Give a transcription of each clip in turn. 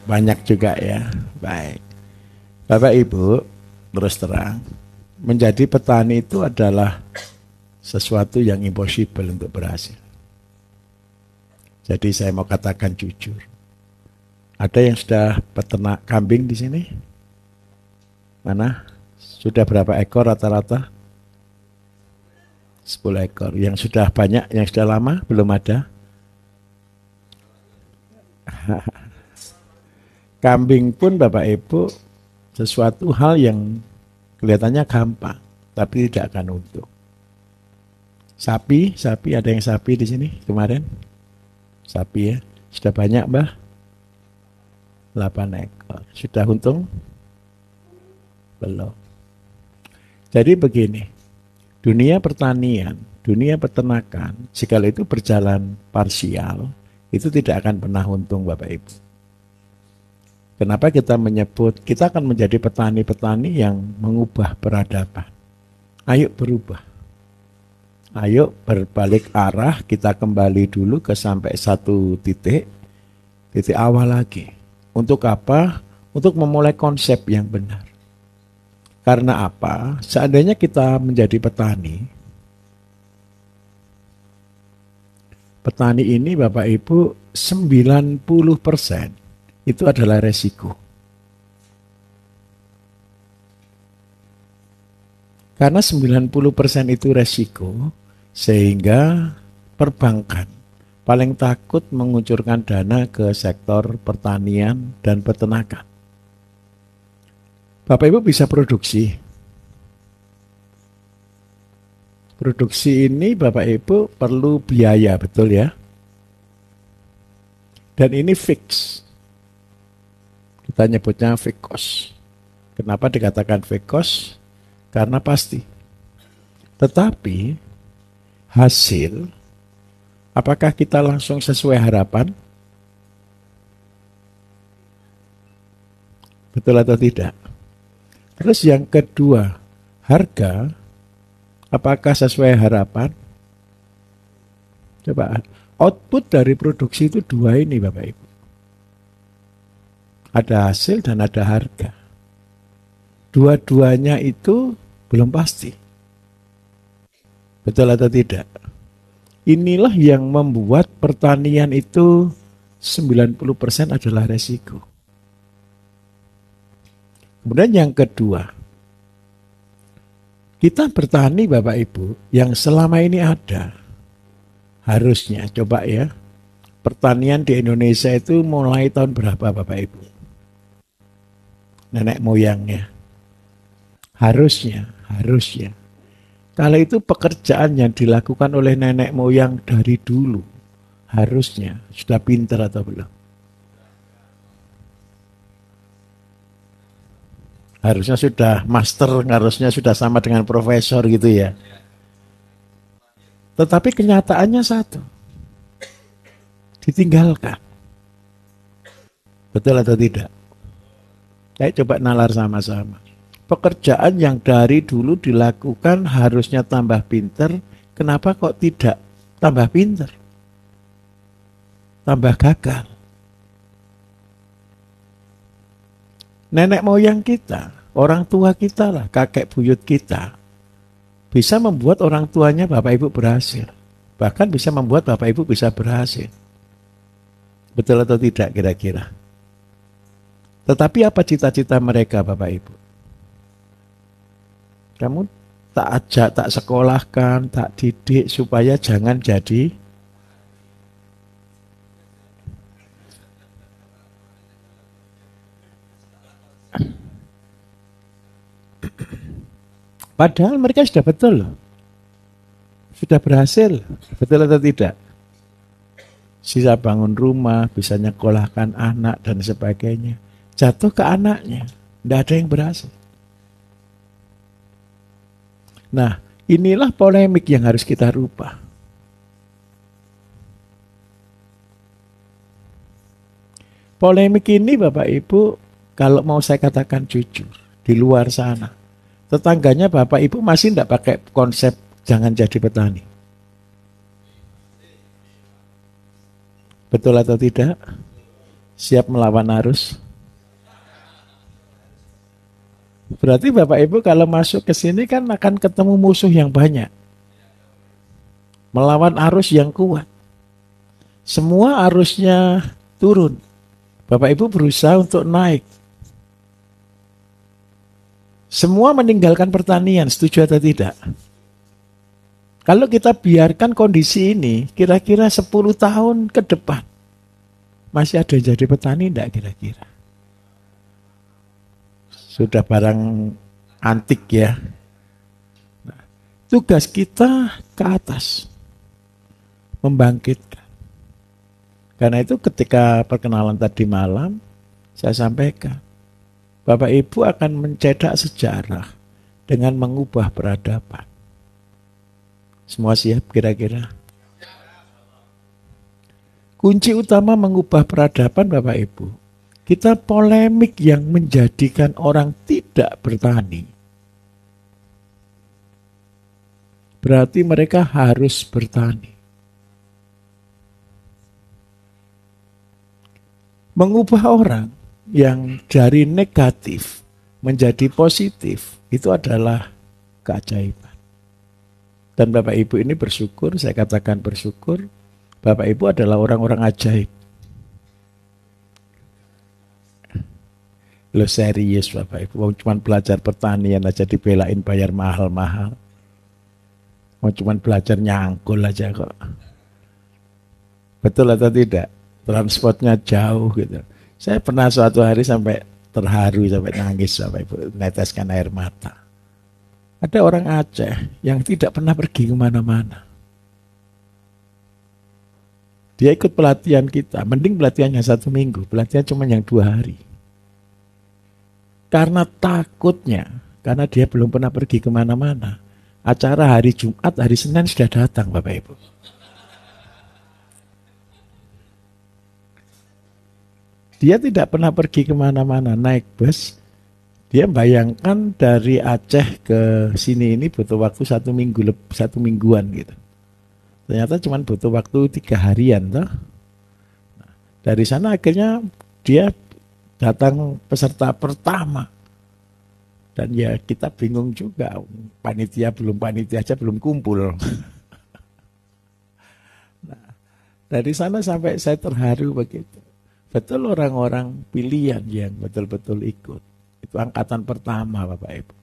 Banyak juga ya. Baik. Bapak Ibu, terus terang, menjadi petani itu adalah sesuatu yang impossible untuk berhasil. Jadi saya mau katakan jujur. Ada yang sudah peternak kambing di sini? Mana? Sudah berapa ekor rata-rata? 10 ekor. Yang sudah banyak, yang sudah lama belum ada? Kambing pun Bapak Ibu sesuatu hal yang kelihatannya gampang, tapi tidak akan untung. Sapi ada yang sapi di sini kemarin? Sapi ya, sudah banyak Mbah? 8 ekor. Sudah untung? Belum. Jadi begini, dunia pertanian, dunia peternakan, jika itu berjalan parsial, itu tidak akan pernah untung Bapak Ibu. Kenapa kita menyebut kita akan menjadi petani-petani yang mengubah peradaban? Ayo berubah. Ayo berbalik arah, kita kembali dulu ke sampai satu titik awal lagi. Untuk apa? Untuk memulai konsep yang benar. Karena apa? Seandainya kita menjadi petani, petani ini Bapak Ibu 90% itu adalah resiko. Karena 90% itu resiko, sehingga perbankan paling takut mengucurkan dana ke sektor pertanian dan peternakan. Bapak Ibu bisa produksi. Produksi ini Bapak Ibu perlu biaya, betul ya? Dan ini fix. Kita nyebutnya fixed cost. Kenapa dikatakan fixed cost? Karena pasti. Tetapi hasil, apakah kita langsung sesuai harapan? Betul atau tidak? Terus yang kedua, harga, apakah sesuai harapan? Coba, output dari produksi itu dua ini Bapak Ibu. Ada hasil dan ada harga. Dua-duanya itu belum pasti. Betul atau tidak? Inilah yang membuat pertanian itu 90% adalah resiko. Kemudian yang kedua, kita bertani Bapak Ibu yang selama ini ada. Harusnya, coba ya, pertanian di Indonesia itu mulai tahun berapa Bapak Ibu? Nenek moyangnya. Harusnya. Kalau itu pekerjaan yang dilakukan oleh nenek moyang dari dulu, harusnya sudah pintar atau belum? Harusnya sudah master, harusnya sudah sama dengan profesor gitu ya. Tetapi kenyataannya satu, ditinggalkan. Betul atau tidak? Ayo coba nalar sama-sama. Pekerjaan yang dari dulu dilakukan harusnya tambah pinter, kenapa kok tidak tambah pinter? Tambah gagal. Nenek moyang kita, orang tua kita lah, kakek buyut kita, bisa membuat orang tuanya Bapak Ibu berhasil. Bahkan bisa membuat Bapak Ibu bisa berhasil. Betul atau tidak kira-kira? Tetapi apa cita-cita mereka Bapak Ibu? Kamu tak ajak, tak sekolahkan, tak didik supaya jangan jadi padahal mereka sudah betul loh. Sudah berhasil, betul atau tidak? Bisa bangun rumah, bisa nyekolahkan anak dan sebagainya. Jatuh ke anaknya, tidak ada yang berhasil. Nah, inilah polemik yang harus kita rubah. Polemik ini Bapak Ibu, kalau mau saya katakan jujur, di luar sana, tetangganya Bapak Ibu masih tidak pakai konsep jangan jadi petani. Betul atau tidak? Siap melawan arus? Berarti Bapak Ibu kalau masuk ke sini kan akan ketemu musuh yang banyak. Melawan arus yang kuat. Semua arusnya turun. Bapak Ibu berusaha untuk naik. Semua meninggalkan pertanian, setuju atau tidak? Kalau kita biarkan kondisi ini, kira-kira 10 tahun ke depan, masih ada yang jadi petani enggak kira-kira? Sudah barang antik ya. Nah, tugas kita ke atas, membangkitkan. Karena itu ketika perkenalan tadi malam, saya sampaikan, Bapak Ibu akan mencetak sejarah dengan mengubah peradaban. Semua siap kira-kira? Kunci utama mengubah peradaban Bapak Ibu, kita polemik yang menjadikan orang tidak bertani. Berarti mereka harus bertani. Mengubah orang yang dari negatif menjadi positif itu adalah keajaiban. Dan Bapak Ibu ini bersyukur, saya katakan bersyukur, Bapak Ibu adalah orang-orang ajaib. Lo serius Bapak Ibu, cuma belajar pertanian aja dibelain bayar mahal-mahal. Mau cuma belajar nyangkul aja kok. Betul atau tidak? Transportnya jauh gitu. Saya pernah suatu hari sampai terharu, sampai nangis Bapak Ibu, neteskan air mata. Ada orang Aceh yang tidak pernah pergi kemana-mana. Dia ikut pelatihan kita, mending pelatihannya 1 minggu, pelatihan cuma yang 2 hari. Karena takutnya, karena dia belum pernah pergi kemana-mana, acara hari Jumat, hari Senin sudah datang Bapak Ibu. Dia tidak pernah pergi kemana-mana, naik bus. Dia bayangkan dari Aceh ke sini ini butuh waktu 1 mingguan gitu. Ternyata cuma butuh waktu 3 harian toh. Nah, dari sana akhirnya dia datang peserta pertama. Dan ya kita bingung juga, panitia aja belum kumpul. Nah, dari sana sampai saya terharu begitu. Betul orang-orang pilihan yang betul-betul ikut. Itu angkatan pertama Bapak Ibu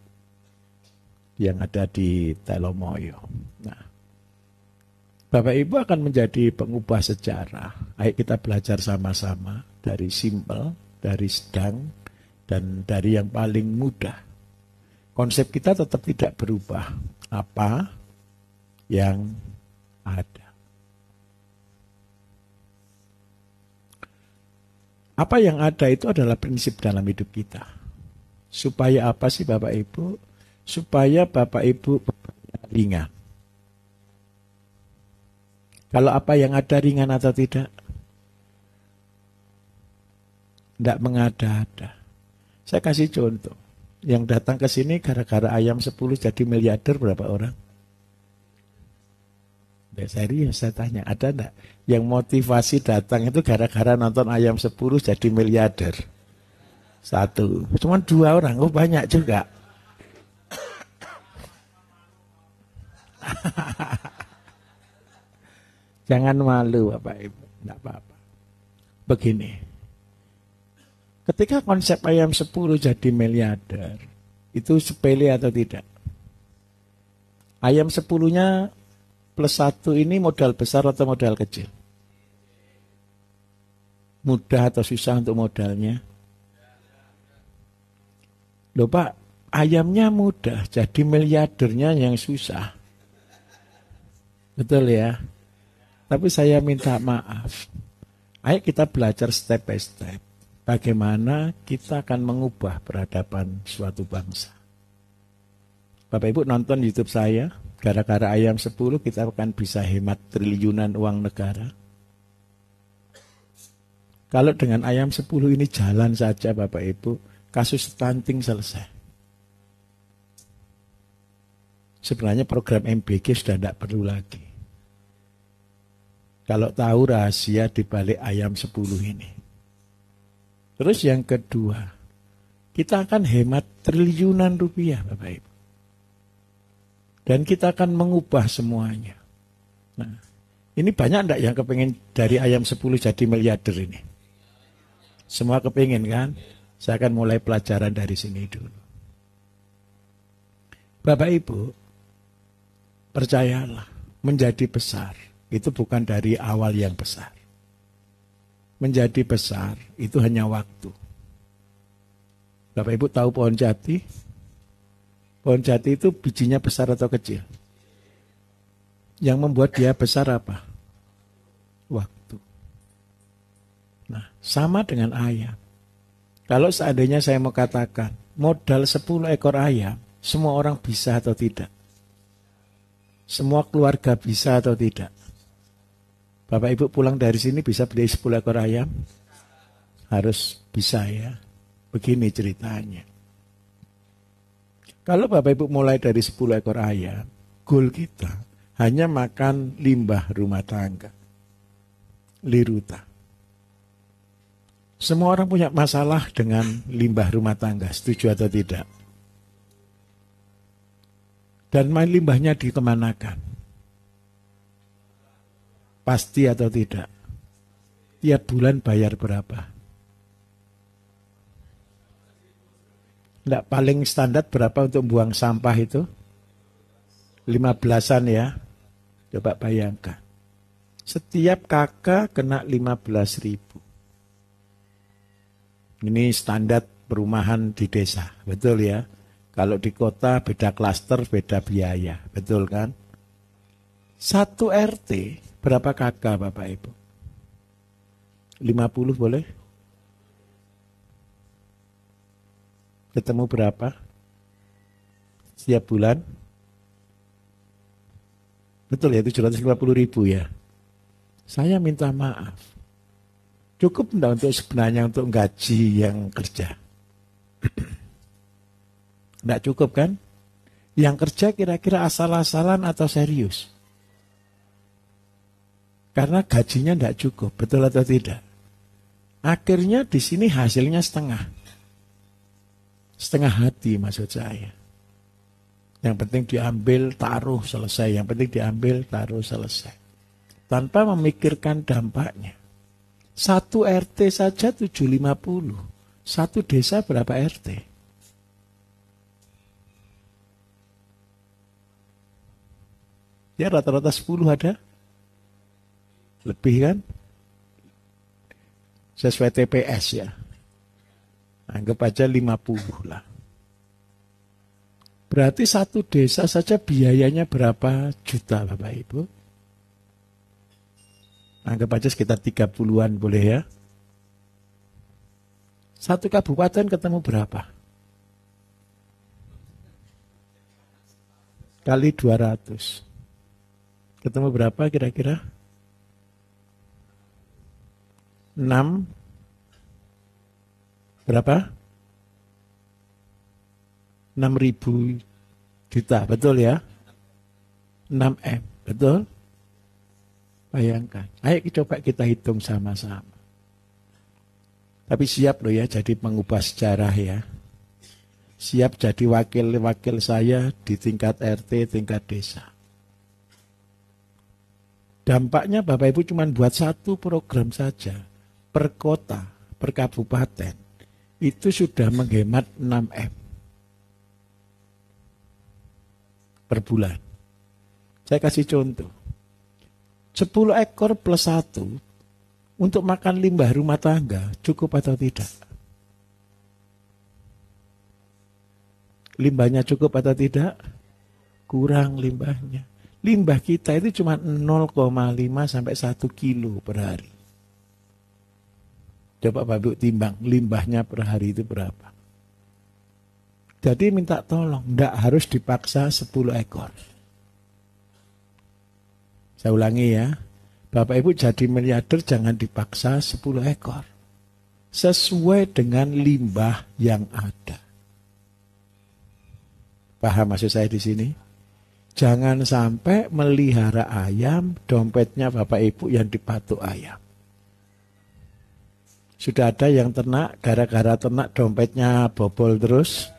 yang ada di Telomoyo. Nah, Bapak Ibu akan menjadi pengubah sejarah. Ayo kita belajar sama-sama dari simpel, dari sedang, dan dari yang paling mudah. Konsep kita tetap tidak berubah. Apa yang ada. Apa yang ada itu adalah prinsip dalam hidup kita. Supaya apa sih Bapak Ibu? Supaya Bapak Ibu ringan. Kalau apa yang ada ringan atau tidak? Tidak mengada-ada. Saya kasih contoh. Yang datang ke sini gara-gara ayam 10 jadi miliarder berapa orang? Serius saya tanya, ada enggak? Yang motivasi datang itu gara-gara nonton ayam 10 jadi miliarder? 1. Cuma 2 orang, oh banyak juga. Jangan malu Bapak Ibu, enggak apa-apa. Begini, ketika konsep ayam 10 jadi miliarder, itu sepele atau tidak? Ayam 10-nya plus 1 ini modal besar atau modal kecil? Mudah atau susah untuk modalnya? Loh Pak, ayamnya mudah, jadi miliardernya yang susah. Betul ya? Tapi saya minta maaf. Ayo kita belajar step by step. Bagaimana kita akan mengubah peradaban suatu bangsa. Bapak Ibu nonton YouTube saya, gara-gara ayam 10 kita akan bisa hemat triliunan uang negara. Kalau dengan ayam 10 ini jalan saja Bapak Ibu, kasus stunting selesai. Sebenarnya program MBG sudah tidak perlu lagi. Kalau tahu rahasia di balik ayam 10 ini. Terus yang kedua, kita akan hemat triliunan rupiah, Bapak Ibu. Dan kita akan mengubah semuanya. Nah, ini banyak enggak yang kepingin dari ayam 10 jadi miliarder ini? Semua kepingin kan? Saya akan mulai pelajaran dari sini dulu. Bapak Ibu, percayalah, menjadi besar itu bukan dari awal yang besar. Menjadi besar itu hanya waktu. Bapak Ibu tahu pohon jati? Pohon jati itu bijinya besar atau kecil? Yang membuat dia besar apa? Waktu. Nah, sama dengan ayam. Kalau seandainya saya mau katakan, modal 10 ekor ayam, semua orang bisa atau tidak? Semua keluarga bisa atau tidak? Bapak Ibu pulang dari sini bisa beli 10 ekor ayam? Harus bisa ya. Begini ceritanya. Kalau Bapak Ibu mulai dari 10 ekor ayam, goal kita hanya makan limbah rumah tangga. Liruta. Semua orang punya masalah dengan limbah rumah tangga, setuju atau tidak? Dan main limbahnya dikemanakan? Pasti atau tidak? Tiap bulan bayar berapa? Nggak, paling standar berapa untuk buang sampah itu? 15-an ya. Coba bayangkan. Setiap kakak kena 15.000. Ini standar perumahan di desa, betul ya? Kalau di kota beda klaster, beda biaya, betul kan? Satu RT berapa kakak Bapak Ibu? 50 boleh? Ketemu berapa? Setiap bulan? Betul ya, 750.000 ya. Saya minta maaf. Cukup enggak untuk sebenarnya untuk gaji yang kerja? Enggak cukup kan? Yang kerja kira-kira asal-asalan atau serius? Karena gajinya enggak cukup, betul atau tidak? Akhirnya di sini hasilnya setengah. Setengah hati maksud saya. Yang penting diambil, taruh, selesai. Yang penting diambil, taruh, selesai. Tanpa memikirkan dampaknya. Satu RT saja 750. Satu desa berapa RT? Ya rata-rata 10 ada. Lebih kan? Sesuai TPS ya. Anggap aja 50 lah. Berarti satu desa saja biayanya berapa juta Bapak Ibu? Anggap aja sekitar 30-an boleh ya. Satu kabupaten ketemu berapa? Kali 200. Ketemu berapa kira-kira? 6. Berapa? 6.000 juta, betul ya? 6M, betul? Bayangkan, ayo coba kita hitung sama-sama. Tapi siap loh ya jadi pengubah sejarah ya. Siap jadi wakil-wakil saya di tingkat RT, tingkat desa. Dampaknya Bapak Ibu cuma buat satu program saja. Per kota, per kabupaten. Itu sudah menghemat 6M. Per bulan. Saya kasih contoh. 10 ekor plus 1 untuk makan limbah rumah tangga cukup atau tidak? Limbahnya cukup atau tidak? Kurang limbahnya. Limbah kita itu cuma 0,5 sampai 1 kilo per hari. Coba Bapak Ibu timbang limbahnya per hari itu berapa. Jadi minta tolong, tidak harus dipaksa 10 ekor. Saya ulangi ya, Bapak Ibu jadi miliarder jangan dipaksa 10 ekor. Sesuai dengan limbah yang ada. Paham maksud saya di sini? Jangan sampai melihara ayam, dompetnya Bapak Ibu yang dipatuk ayam. Sudah ada yang ternak, gara-gara ternak dompetnya bobol terus?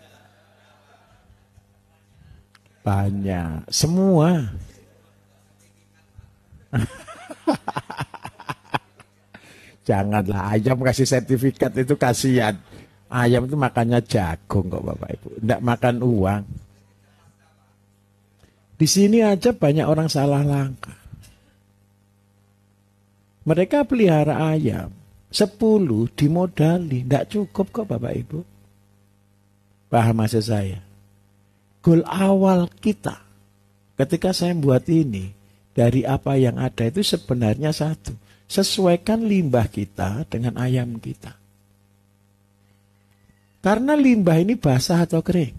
Banyak. Semua. Janganlah ayam kasih sertifikat itu kasihan. Ayam itu makannya jagung kok Bapak Ibu. Tidak makan uang. Di sini aja banyak orang salah langkah. Mereka pelihara ayam. 10 dimodali. Tidak cukup kok Bapak Ibu. Paham maksud saya? Goal awal kita ketika saya buat ini dari apa yang ada itu sebenarnya satu. Sesuaikan limbah kita dengan ayam kita. Karena limbah ini basah atau kering?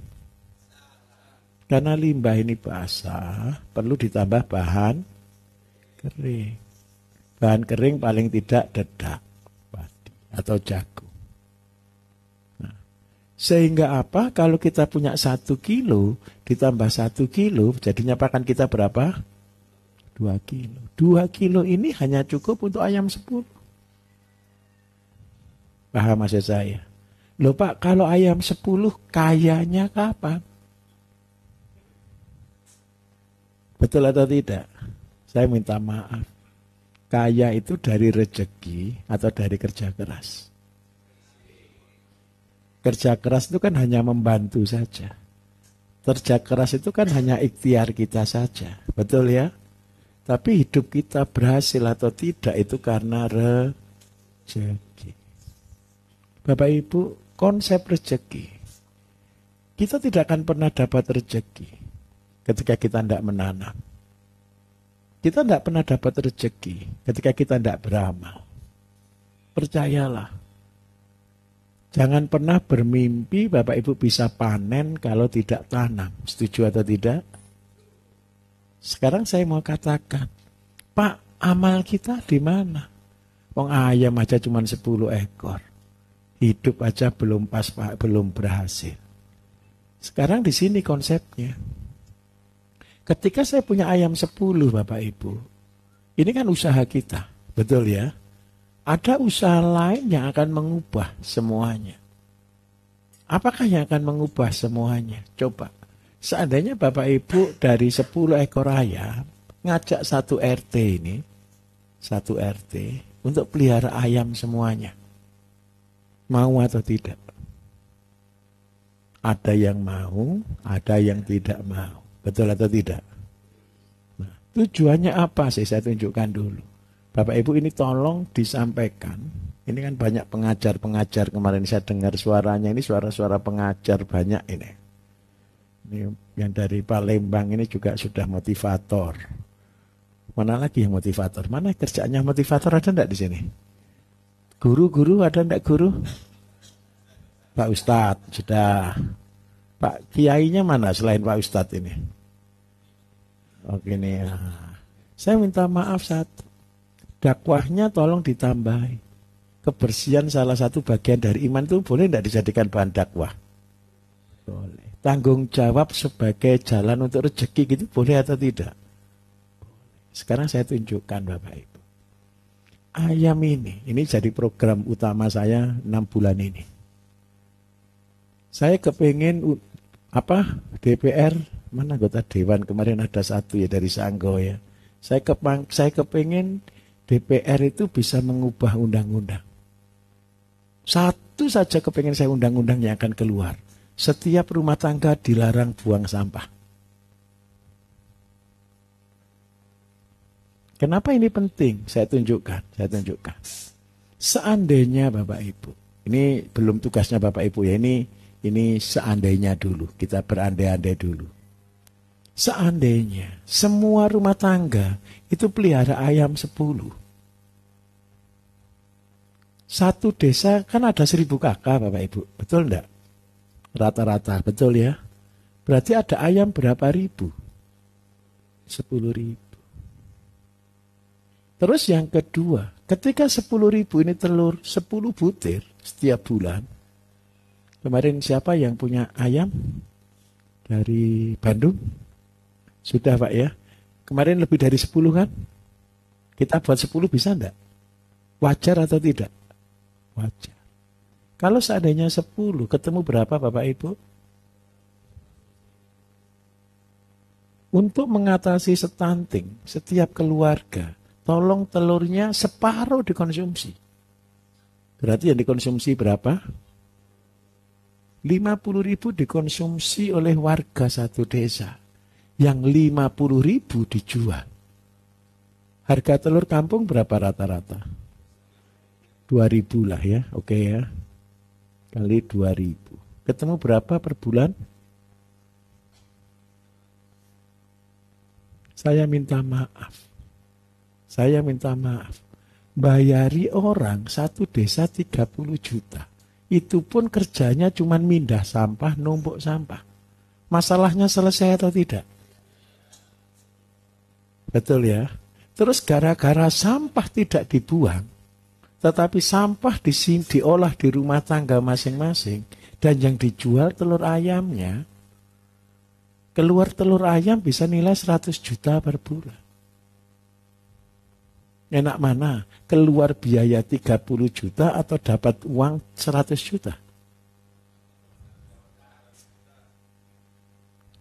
Karena limbah ini basah, perlu ditambah bahan kering. Bahan kering paling tidak dedak, padi, atau jagung. Nah, sehingga apa? Kalau kita punya 1 kilo, ditambah 1 kilo, jadinya pakan kita berapa? 2 kilo. 2 kilo ini hanya cukup untuk ayam 10. Paham maksud saya? Loh Pak, kalau ayam 10 kayanya kapan? Betul atau tidak? Saya minta maaf. Kaya itu dari rezeki atau dari kerja keras? Kerja keras itu kan hanya membantu saja. Kerja keras itu kan hanya ikhtiar kita saja. Betul ya? Tapi hidup kita berhasil atau tidak itu karena rezeki. Bapak Ibu, konsep rezeki. Kita tidak akan pernah dapat rezeki ketika kita tidak menanam. Kita tidak pernah dapat rezeki ketika kita tidak beramal. Percayalah. Jangan pernah bermimpi Bapak Ibu bisa panen kalau tidak tanam. Setuju atau tidak? Sekarang saya mau katakan, Pak, amal kita di mana? Wong ayam aja cuma 10 ekor. Hidup aja belum pas, Pak, belum berhasil. Sekarang di sini konsepnya. Ketika saya punya ayam 10 Bapak Ibu, ini kan usaha kita, betul ya? Ada usaha lain yang akan mengubah semuanya. Apakah yang akan mengubah semuanya? Coba, seandainya Bapak Ibu dari 10 ekor ayam, ngajak 1 RT ini, 1 RT, untuk pelihara ayam semuanya. Mau atau tidak? Ada yang mau, ada yang tidak mau. Betul atau tidak? Nah, tujuannya apa sih? Saya tunjukkan dulu. Bapak Ibu ini tolong disampaikan. Ini kan banyak pengajar-pengajar kemarin saya dengar suaranya. Ini suara-suara pengajar banyak ini. Ini yang dari Palembang ini juga sudah motivator. Mana lagi yang motivator? Mana kerjaannya motivator, ada enggak di sini? Guru-guru ada enggak guru? Pak Ustadz sudah. Pak Kiainya mana selain Pak Ustadz ini? Oke nih. Saya minta maaf satu. Dakwahnya tolong ditambahi. Kebersihan salah satu bagian dari iman itu boleh tidak dijadikan bahan dakwah? Boleh. Tanggung jawab sebagai jalan untuk rezeki gitu boleh atau tidak? Boleh. Sekarang saya tunjukkan Bapak Ibu. Ayam ini jadi program utama saya 6 bulan ini. Saya kepengen DPR, mana anggota Dewan kemarin ada 1 ya dari Sanggo ya. Saya kepengen DPR itu bisa mengubah undang-undang. 1 saja kepengen saya undang-undang yang akan keluar. Setiap rumah tangga dilarang buang sampah. Kenapa ini penting? Saya tunjukkan. Seandainya Bapak Ibu, ini belum tugasnya Bapak Ibu ya, ini seandainya dulu, kita berandai-andai dulu. Seandainya semua rumah tangga itu pelihara ayam 10. Satu desa kan ada 1000 kakak Bapak Ibu, betul enggak? Rata-rata, betul ya? Berarti ada ayam berapa ribu? 10.000. Terus yang kedua, ketika 10.000 ini telur 10 butir setiap bulan. Kemarin siapa yang punya ayam dari Bandung? Sudah Pak ya. Kemarin lebih dari 10 kan? Kita buat 10 bisa enggak? Wajar atau tidak? wajar. Kalau seandainya 10, ketemu berapa Bapak Ibu? Untuk mengatasi stunting, setiap keluarga, tolong telurnya separuh dikonsumsi. Berarti yang dikonsumsi berapa? 50.000 dikonsumsi oleh warga satu desa. Yang 50.000 dijual. Harga telur kampung berapa rata-rata? 2.000 lah ya, oke ya. Kali 2.000. Ketemu berapa per bulan? Saya minta maaf. Bayari orang satu desa 30 juta. Itu pun kerjanya cuma mindah sampah, numpuk sampah. Masalahnya selesai atau tidak? Betul ya? Terus gara-gara sampah tidak dibuang, tetapi sampah diolah di rumah tangga masing-masing, dan yang dijual telur ayamnya, keluar telur ayam bisa nilai 100 juta per bulan. Enak mana? Keluar biaya 30 juta atau dapat uang 100 juta?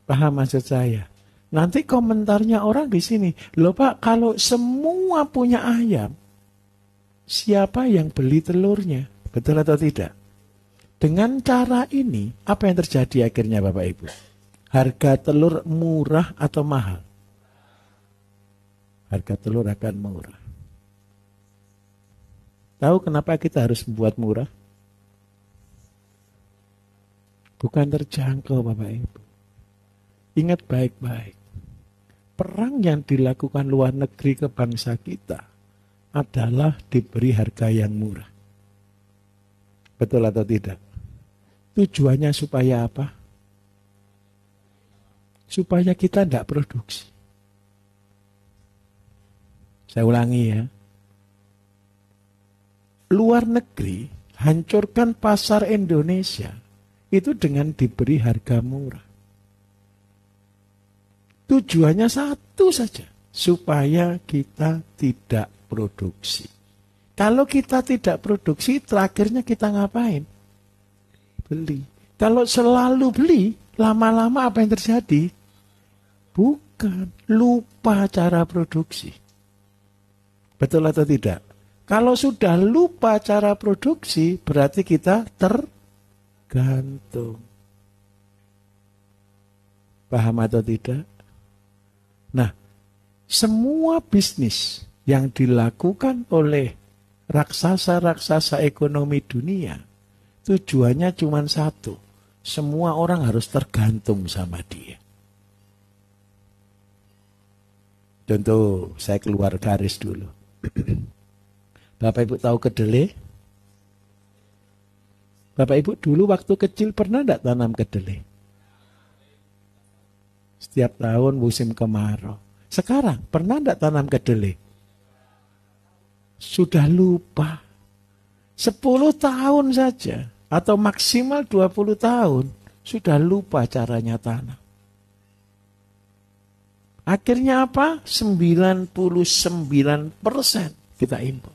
Paham maksud saya? Nanti komentarnya orang di sini, loh Pak, kalau semua punya ayam, siapa yang beli telurnya? Betul atau tidak? Dengan cara ini, apa yang terjadi akhirnya Bapak Ibu? Harga telur murah atau mahal? Harga telur akan murah. Tahu kenapa kita harus membuat murah? Bukan terjangkau Bapak Ibu. Ingat baik-baik. Perang yang dilakukan luar negeri ke bangsa kita adalah diberi harga yang murah. Betul atau tidak? Tujuannya supaya apa? Supaya kita tidak produksi. Saya ulangi ya. Luar negeri hancurkan pasar Indonesia itu dengan diberi harga murah. Tujuannya satu saja, supaya kita tidak produksi. Kalau kita tidak produksi, terakhirnya kita ngapain? Beli. Kalau selalu beli, lama-lama apa yang terjadi? Bukan, lupa cara produksi. Betul atau tidak? Kalau sudah lupa cara produksi, berarti kita tergantung. Paham atau tidak? Nah, semua bisnis yang dilakukan oleh raksasa-raksasa ekonomi dunia, tujuannya cuma satu. Semua orang harus tergantung sama dia. Contoh, saya keluar garis dulu. Bapak Ibu tahu kedelai? Bapak Ibu dulu waktu kecil pernah tidak tanam kedelai? Setiap tahun musim kemarau. Sekarang pernah tidak tanam kedelai? Sudah lupa. 10 tahun saja atau maksimal 20 tahun sudah lupa caranya tanam. Akhirnya apa? 99% kita impor.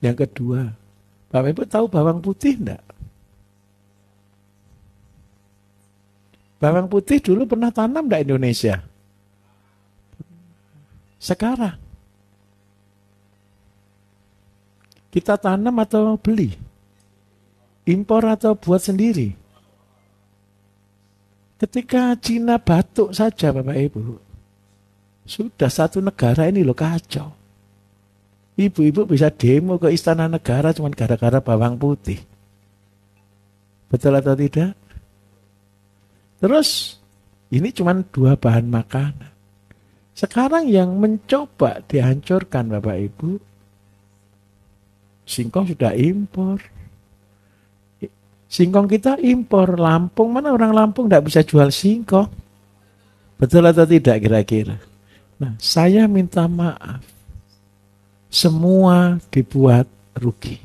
Yang kedua, Bapak Ibu tahu bawang putih enggak? Bawang putih dulu pernah tanam enggak Indonesia? Sekarang kita tanam atau beli? Impor atau buat sendiri? Ketika Cina batuk saja Bapak Ibu, sudah satu negara ini loh kacau. Ibu-ibu bisa demo ke Istana Negara cuma gara-gara bawang putih. Betul atau tidak? Terus, ini cuma 2 bahan makanan. Sekarang yang mencoba dihancurkan Bapak Ibu, singkong sudah impor. Singkong kita impor. Lampung, mana orang Lampung tidak bisa jual singkong? Betul atau tidak kira-kira? Nah, saya minta maaf. Semua dibuat rugi.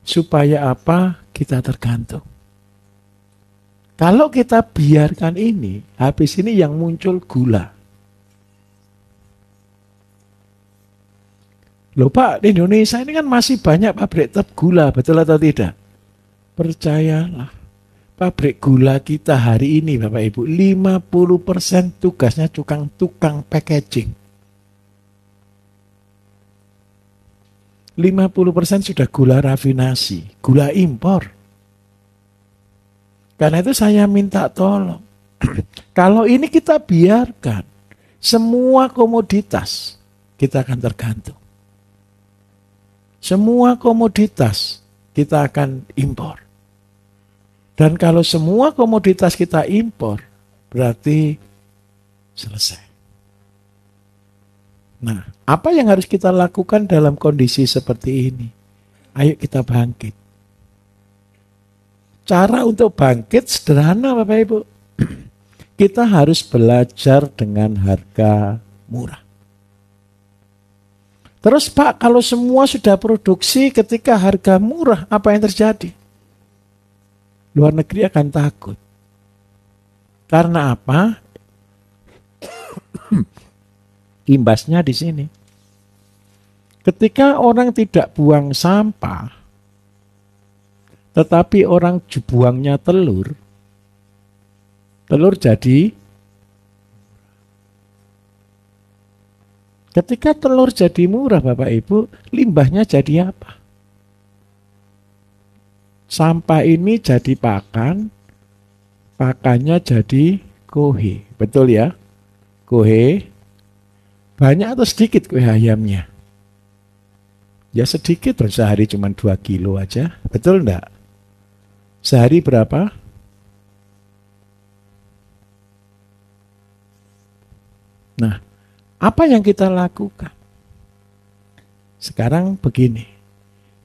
Supaya apa? Kita tergantung. Kalau kita biarkan ini, habis ini yang muncul gula. Loh Pak, di Indonesia ini kan masih banyak pabrik tetap gula, betul atau tidak? Percayalah, pabrik gula kita hari ini Bapak Ibu, 50% tugasnya tukang packaging. 50% sudah gula rafinasi, gula impor. Karena itu saya minta tolong. Kalau ini kita biarkan, semua komoditas kita akan tergantung. Semua komoditas kita akan impor. Dan kalau semua komoditas kita impor, berarti selesai. Nah, apa yang harus kita lakukan dalam kondisi seperti ini? Ayo kita bangkit. Cara untuk bangkit sederhana Bapak Ibu. Kita harus belajar dengan harga murah. Terus Pak, kalau semua sudah produksi ketika harga murah, apa yang terjadi? Luar negeri akan takut. Karena apa? Imbasnya di sini. Ketika orang tidak buang sampah, tetapi orang buangnya telur, telur jadi. Ketika telur jadi murah Bapak Ibu, limbahnya jadi apa? Sampah ini jadi pakan, pakannya jadi kohe. Betul ya? Kohe. Banyak atau sedikit kue ayamnya? Ya sedikit, sehari cuma 2 kilo aja. Betul enggak? Sehari berapa? Nah, apa yang kita lakukan? Sekarang begini.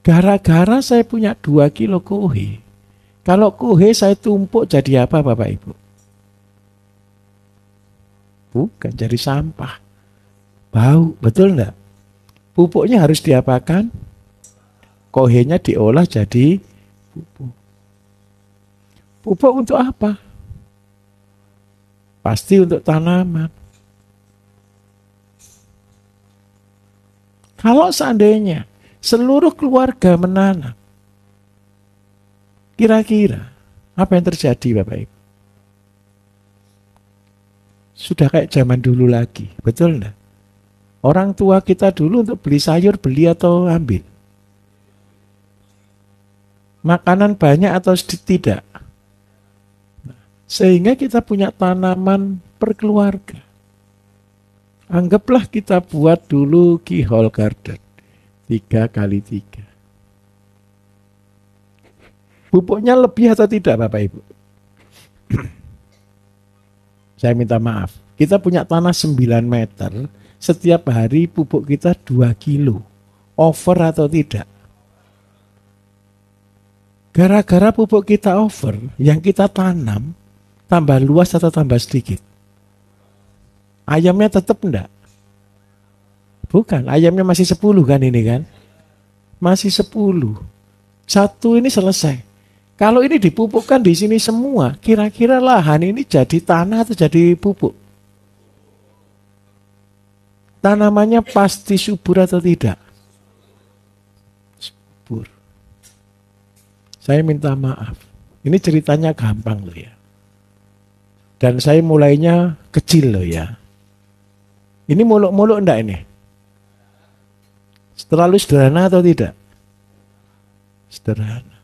Gara-gara saya punya 2 kilo kohe. Kalau kohe saya tumpuk jadi apa Bapak Ibu? Bukan, jadi sampah. Bau, betul enggak? Pupuknya harus diapakan? Kohenya diolah jadi pupuk. Pupuk untuk apa? Pasti untuk tanaman. Kalau seandainya seluruh keluarga menanam, kira-kira apa yang terjadi Bapak Ibu? Sudah kayak zaman dulu lagi, betul enggak? Orang tua kita dulu untuk beli sayur, beli atau ambil? Makanan banyak atau tidak? Sehingga kita punya tanaman per keluarga. Anggaplah kita buat dulu keyhole garden. 3x3. Pupuknya lebih atau tidak Bapak Ibu? Saya minta maaf. Kita punya tanah 9 meter. Setiap hari pupuk kita 2 kilo. Over atau tidak? Gara-gara pupuk kita over, yang kita tanam tambah luas atau tambah sedikit? Ayamnya tetap enggak? Bukan, ayamnya masih 10 kan ini kan? Masih 10. Satu ini selesai. Kalau ini dipupukkan di sini semua, kira-kira lahan ini jadi tanah atau jadi pupuk? Tanamannya pasti subur atau tidak? Subur. Saya minta maaf. Ini ceritanya gampang loh ya. Dan saya mulainya kecil loh ya. Ini muluk-muluk enggak ini? Terlalu sederhana atau tidak? Sederhana.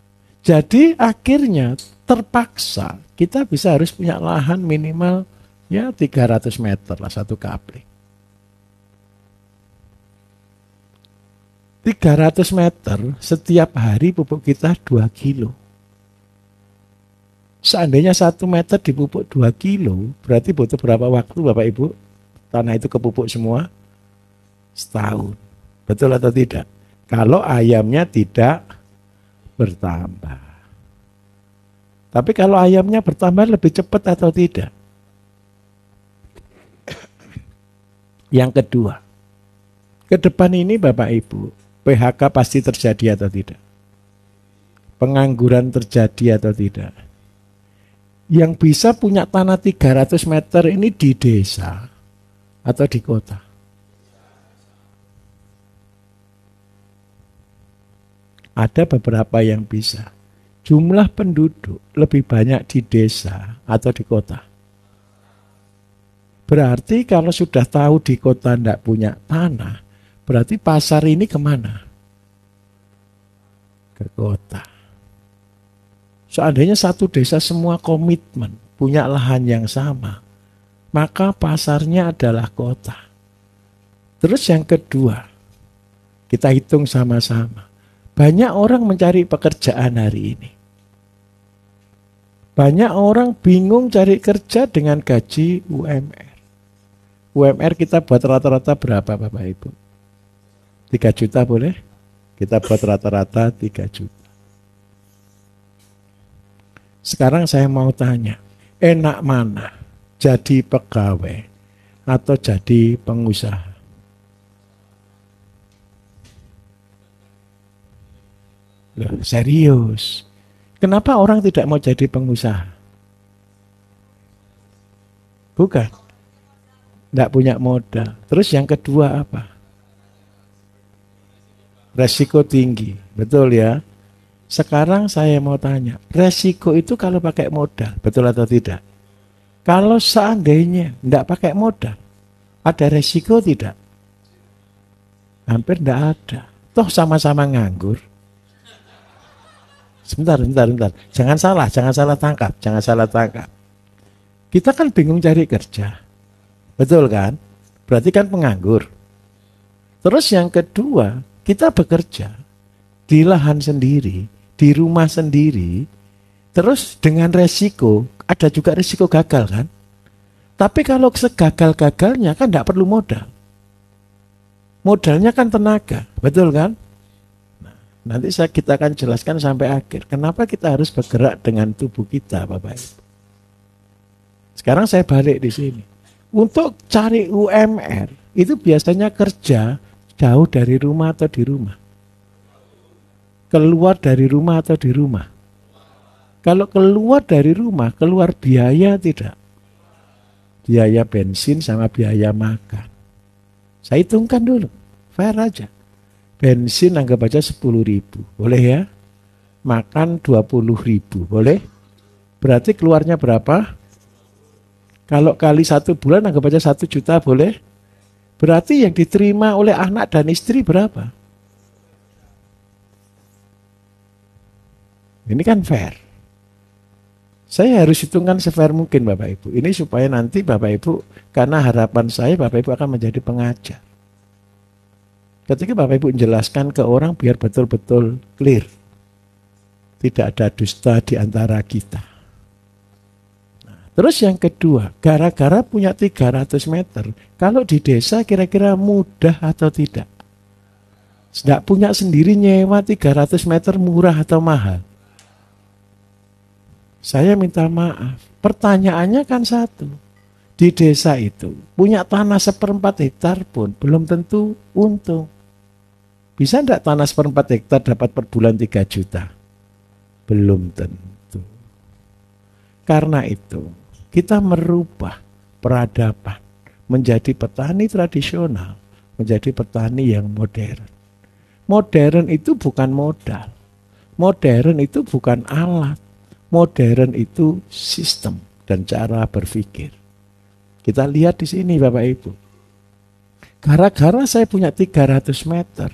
Jadi akhirnya terpaksa kita bisa harus punya lahan minimal ya 300 meter lah satu kapling. 300 meter setiap hari pupuk kita 2 kilo. Seandainya 1 meter dipupuk 2 kilo, berarti butuh berapa waktu Bapak Ibu? Tanah itu kepupuk semua? Setahun. Betul atau tidak? Kalau ayamnya tidak bertambah. Tapi kalau ayamnya bertambah lebih cepat atau tidak? Yang kedua, ke depan ini Bapak Ibu, PHK pasti terjadi atau tidak? Pengangguran terjadi atau tidak? Yang bisa punya tanah 300 meter ini di desa atau di kota? Ada beberapa yang bisa. Jumlah penduduk lebih banyak di desa atau di kota. Berarti kalau sudah tahu di kota tidak punya tanah, berarti pasar ini kemana? Ke kota. Seandainya satu desa semua komitmen, punya lahan yang sama, maka pasarnya adalah kota. Terus yang kedua, kita hitung sama-sama. Banyak orang mencari pekerjaan hari ini. Banyak orang bingung cari kerja dengan gaji UMR. UMR kita buat rata-rata berapa Bapak Ibu? 3 juta boleh? Kita buat rata-rata 3 juta. Sekarang saya mau tanya, enak mana? Jadi pegawai atau jadi pengusaha? Loh, serius. Kenapa orang tidak mau jadi pengusaha? Bukan. Tidak punya modal. Terus yang kedua apa? Resiko tinggi. Betul ya? Sekarang saya mau tanya, resiko itu kalau pakai modal, betul atau tidak? Kalau seandainya tidak pakai modal, ada resiko tidak? Hampir tidak ada. Toh sama-sama nganggur. Sebentar. Jangan salah tangkap. Kita kan bingung cari kerja. Betul kan? Berarti kan penganggur. Terus yang kedua, kita bekerja di lahan sendiri, di rumah sendiri, terus dengan resiko, ada juga resiko gagal kan? Tapi kalau segagal-gagalnya kan tidak perlu modal. Modalnya kan tenaga, betul kan? Nanti kita akan jelaskan sampai akhir. Kenapa kita harus bergerak dengan tubuh kita, Bapak Ibu. Sekarang saya balik di sini. Untuk cari UMR, itu biasanya kerja jauh dari rumah atau di rumah? Keluar dari rumah atau di rumah? Kalau keluar dari rumah, keluar biaya tidak? Biaya bensin sama biaya makan. Saya hitungkan dulu, fair aja. Bensin anggap aja 10.000, boleh ya? Makan 20.000, boleh? Berarti keluarnya berapa? Kalau kali 1 bulan anggap aja 1 juta, boleh? Berarti yang diterima oleh anak dan istri berapa? Ini kan fair. Saya harus hitungkan sefair mungkin Bapak Ibu. Ini supaya nanti Bapak Ibu, karena harapan saya Bapak Ibu akan menjadi pengajar. Ketika Bapak Ibu menjelaskan ke orang biar betul-betul clear. Tidak ada dusta di antara kita. Nah, terus yang kedua, gara-gara punya 300 meter, kalau di desa kira-kira mudah atau tidak? Tidak punya sendiri nyewa 300 meter murah atau mahal? Saya minta maaf, pertanyaannya kan satu. Di desa itu, punya tanah 1/4 hektar pun belum tentu untung. Bisa enggak tanah 1/4 hektar dapat per bulan 3 juta? Belum tentu. Karena itu, kita merubah peradaban menjadi petani tradisional, menjadi petani yang modern. Modern itu bukan modal. Modern itu bukan alat. Modern itu sistem dan cara berpikir. Kita lihat di sini Bapak Ibu. Gara-gara saya punya 300 meter,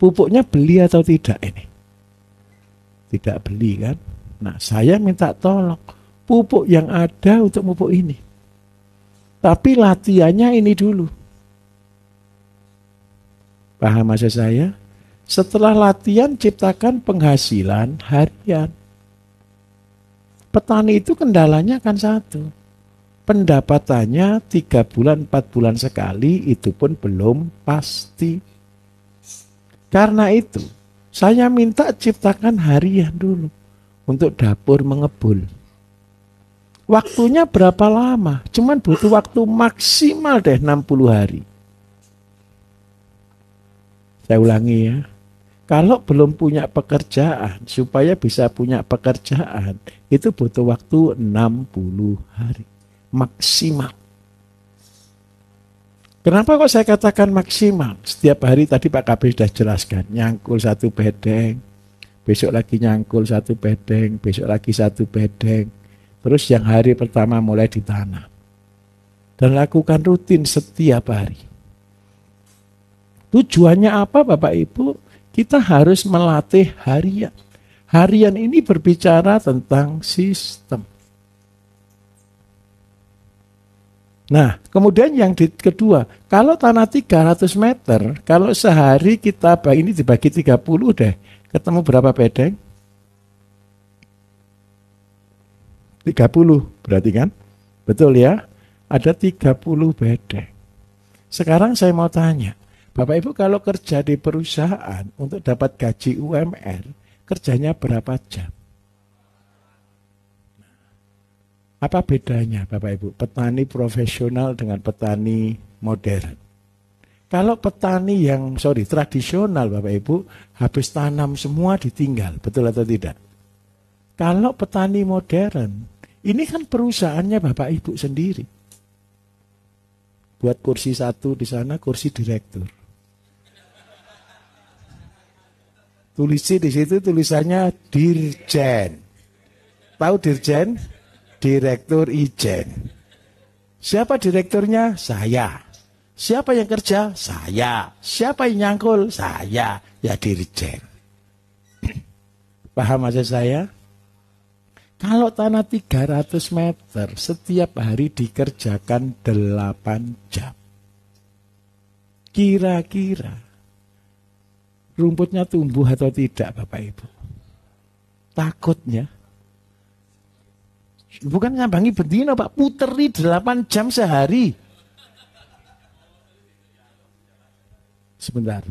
pupuknya beli atau tidak ini? Tidak beli kan? Nah, saya minta tolong pupuk yang ada untuk pupuk ini. Tapi latihannya ini dulu. Paham maksud saya? Setelah latihan ciptakan penghasilan harian. Petani itu kendalanya kan satu. Pendapatannya 3 bulan, 4 bulan sekali, itu pun belum pasti. Karena itu, saya minta ciptakan harian dulu untuk dapur mengebul. Waktunya berapa lama? Cuman butuh waktu maksimal deh 60 hari. Saya ulangi ya. Kalau belum punya pekerjaan, supaya bisa punya pekerjaan, itu butuh waktu 60 hari. Maksimal. Kenapa kok saya katakan maksimal? Setiap hari tadi Pak Kabir sudah jelaskan, nyangkul 1 bedeng, besok lagi nyangkul 1 bedeng, besok lagi 1 bedeng. Terus yang hari pertama mulai ditanam. Dan lakukan rutin setiap hari. Tujuannya apa Bapak Ibu? Kita harus melatih harian. Harian ini berbicara tentang sistem. Nah, kemudian yang kedua, kalau tanah 300 meter, kalau sehari kita ini dibagi 30 deh, ketemu berapa bedeng? 30 berarti kan? Betul ya? Ada 30 bedeng. Sekarang saya mau tanya, Bapak Ibu kalau kerja di perusahaan untuk dapat gaji UMR, kerjanya berapa jam? Apa bedanya Bapak Ibu? Petani profesional dengan petani modern. Kalau petani yang tradisional Bapak Ibu, habis tanam semua ditinggal, betul atau tidak? Kalau petani modern, ini kan perusahaannya Bapak Ibu sendiri. Buat kursi 1 di sana, kursi direktur. Tulisi di situ tulisannya Dirjen. Tahu Dirjen? Direktur Ijen. Siapa direkturnya? Saya. Siapa yang kerja? Saya. Siapa yang nyangkul? Saya. Ya Dirjen. Paham maksud saya? Kalau tanah 300 meter setiap hari dikerjakan 8 jam. Kira-kira rumputnya tumbuh atau tidak Bapak Ibu? Takutnya. Bukan nyambangi bendino Pak, puteri 8 jam sehari. Sebentar.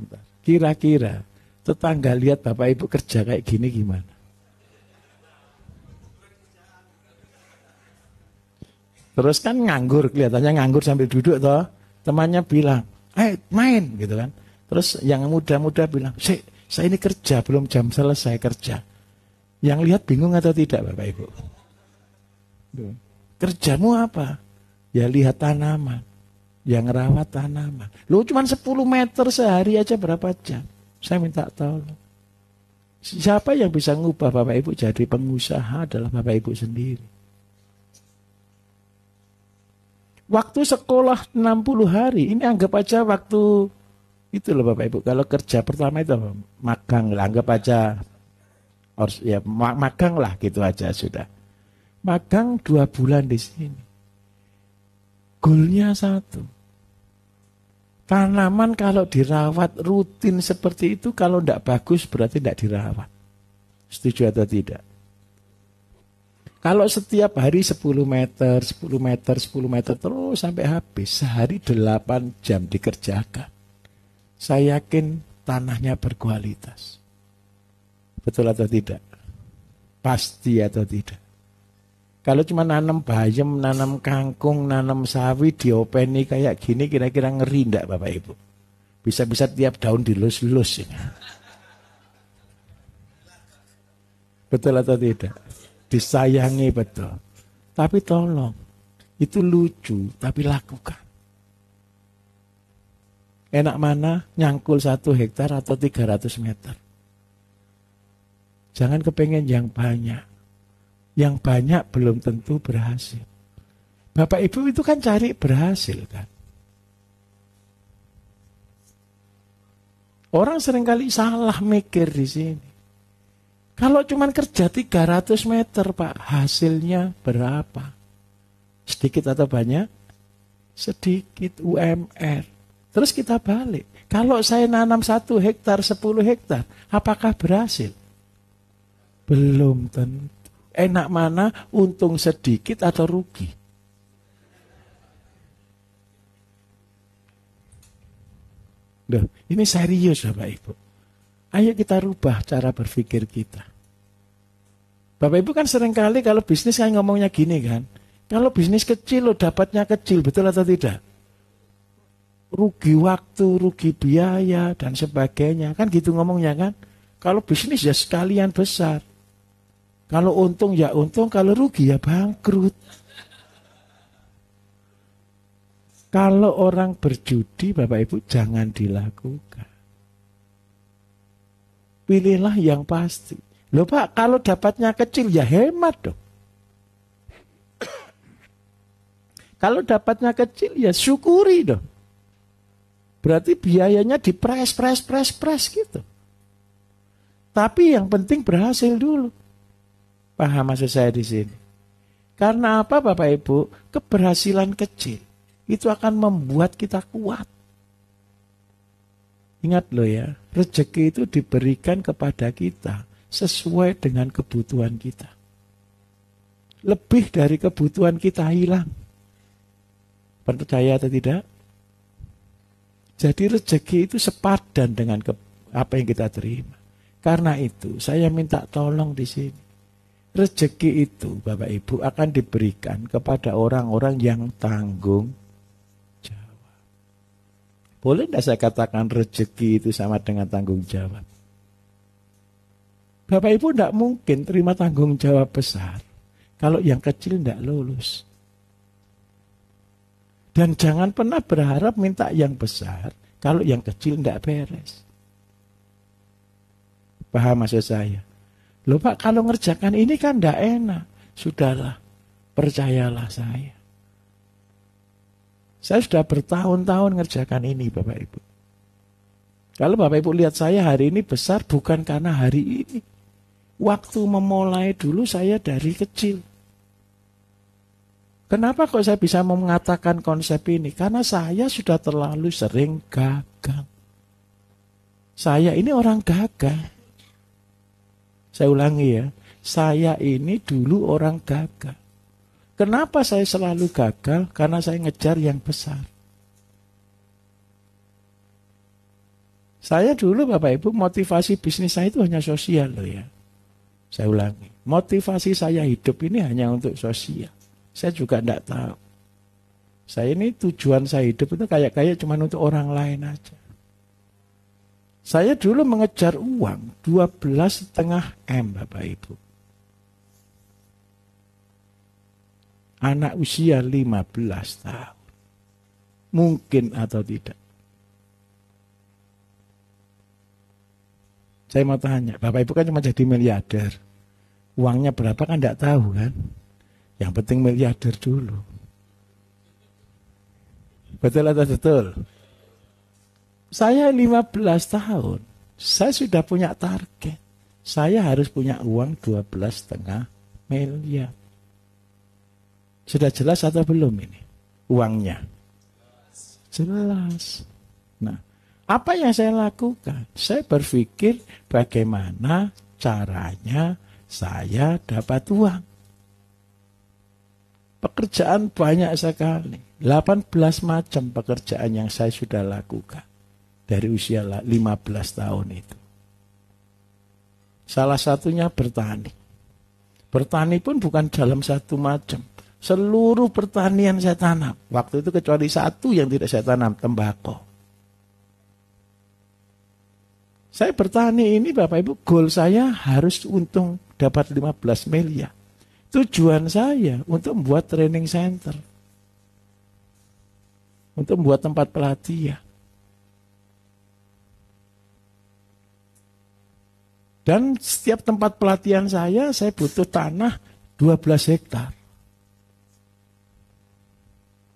Kira-kira tetangga lihat Bapak Ibu kerja kayak gini gimana? Terus kan nganggur, kelihatannya nganggur sambil duduk toh. Temannya bilang, main gitu kan. Terus yang muda-muda bilang, saya ini kerja, belum jam selesai kerja. Yang lihat bingung atau tidak Bapak Ibu? Kerjamu apa? Ya lihat tanaman, yang rawat tanaman. Lu cuma 10 meter sehari aja berapa jam? Saya minta tolong. Siapa yang bisa ngubah Bapak Ibu jadi pengusaha adalah Bapak Ibu sendiri. Waktu sekolah 60 hari, ini anggap aja waktu itu loh Bapak Ibu. Kalau kerja pertama itu magang lah, anggap aja ya magang lah gitu aja sudah. Magang 2 bulan di sini. Goalnya 1. Tanaman kalau dirawat rutin seperti itu, kalau tidak bagus berarti tidak dirawat. Setuju atau tidak? Kalau setiap hari 10 meter, 10 meter, 10 meter terus sampai habis, sehari 8 jam dikerjakan. Saya yakin tanahnya berkualitas. Betul atau tidak? Pasti atau tidak? Kalau cuma nanam bayam, nanam kangkung, nanam sawi, diopeni kayak gini, kira-kira ngeri enggak Bapak Ibu? Bisa-bisa tiap daun dilus-lus ini. Betul atau tidak? Disayangi betul. Tapi tolong, itu lucu, tapi lakukan. Enak mana nyangkul 1 hektar atau 300 meter? Jangan kepengen yang banyak. Yang banyak belum tentu berhasil. Bapak Ibu itu kan cari berhasil kan. Orang seringkali salah mikir di sini. Kalau cuma kerja 300 meter Pak, hasilnya berapa? Sedikit atau banyak? Sedikit UMR. Terus kita balik. Kalau saya nanam 1 hektar, 10 hektar, apakah berhasil? Belum tentu. Enak mana untung sedikit atau rugi? Duh, ini serius Bapak Ibu. Ayo kita rubah cara berpikir kita. Bapak Ibu kan seringkali kalau bisnis kan ngomongnya gini kan. Kalau bisnis kecil lo dapatnya kecil, betul atau tidak? Rugi waktu, rugi biaya dan sebagainya. Kan gitu ngomongnya kan. Kalau bisnis ya sekalian besar. Kalau untung ya untung, kalau rugi ya bangkrut. Kalau orang berjudi, Bapak Ibu jangan dilakukan. Pilihlah yang pasti. Loh Pak, kalau dapatnya kecil ya hemat dong. Kalau dapatnya kecil ya syukuri dong. Berarti biayanya dipres gitu. Tapi yang penting berhasil dulu. Paham maksud saya di sini? Karena apa Bapak Ibu? Keberhasilan kecil itu akan membuat kita kuat. Ingat loh ya, rezeki itu diberikan kepada kita sesuai dengan kebutuhan kita. Lebih dari kebutuhan kita hilang. Percaya atau tidak? Jadi rezeki itu sepadan dengan apa yang kita terima. Karena itu saya minta tolong di sini. Rezeki itu Bapak Ibu akan diberikan kepada orang-orang yang tanggung jawab. Boleh tidak saya katakan rezeki itu sama dengan tanggung jawab? Bapak Ibu tidak mungkin terima tanggung jawab besar kalau yang kecil tidak lulus. Dan jangan pernah berharap minta yang besar kalau yang kecil tidak beres. Paham maksud saya? Loh Pak, kalau ngerjakan ini kan tidak enak. Sudahlah, percayalah saya. Saya sudah bertahun-tahun ngerjakan ini Bapak Ibu. Kalau Bapak Ibu lihat saya hari ini besar bukan karena hari ini. Waktu memulai dulu saya dari kecil. Kenapa kok saya bisa mengatakan konsep ini? Karena saya sudah terlalu sering gagal. Saya ini orang gagal. Saya ulangi ya, saya ini dulu orang gagal. Kenapa saya selalu gagal? Karena saya ngejar yang besar. Saya dulu Bapak Ibu motivasi bisnis saya itu hanya sosial loh ya. Saya ulangi, motivasi saya hidup ini hanya untuk sosial. Saya juga tidak tahu. Saya ini tujuan saya hidup itu kayak cuma untuk orang lain aja. Saya dulu mengejar uang 12,5 M Bapak Ibu. Anak usia 15 tahun. Mungkin atau tidak. Saya mau tanya, Bapak Ibu kan cuma jadi miliarder. Uangnya berapa kan tidak tahu kan. Yang penting miliarder dulu. Betul atau betul? Saya 15 tahun. Saya sudah punya target. Saya harus punya uang 12,5 miliar. Sudah jelas atau belum ini? Uangnya. Jelas. Nah, apa yang saya lakukan? Saya berpikir bagaimana caranya saya dapat uang. Pekerjaan banyak sekali. 18 macam pekerjaan yang saya sudah lakukan. Dari usia 15 tahun itu. Salah satunya bertani. Bertani pun bukan dalam satu macam. Seluruh pertanian saya tanam. Waktu itu kecuali satu yang tidak saya tanam, tembakau. Saya bertani ini Bapak Ibu, goal saya harus untung dapat 15 miliar. Tujuan saya untuk membuat training center. Untuk membuat tempat pelatihan. Dan setiap tempat pelatihan saya butuh tanah 12 hektar.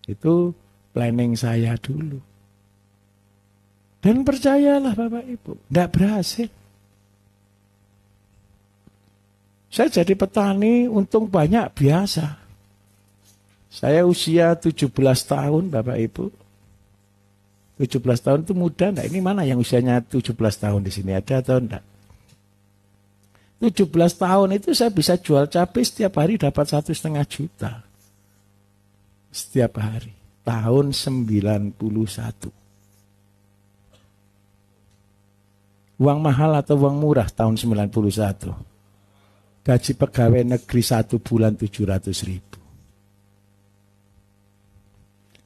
Itu planning saya dulu. Dan percayalah Bapak Ibu, tidak berhasil. Saya jadi petani untung banyak biasa. Saya usia 17 tahun Bapak Ibu. 17 tahun itu muda enggak? Ini mana yang usianya 17 tahun di sini? Ada atau enggak? 17 tahun itu saya bisa jual cabai setiap hari dapat 1,5 juta. Setiap hari. Tahun 91. Uang mahal atau uang murah tahun 91? Gaji pegawai negeri 1 bulan 700.000.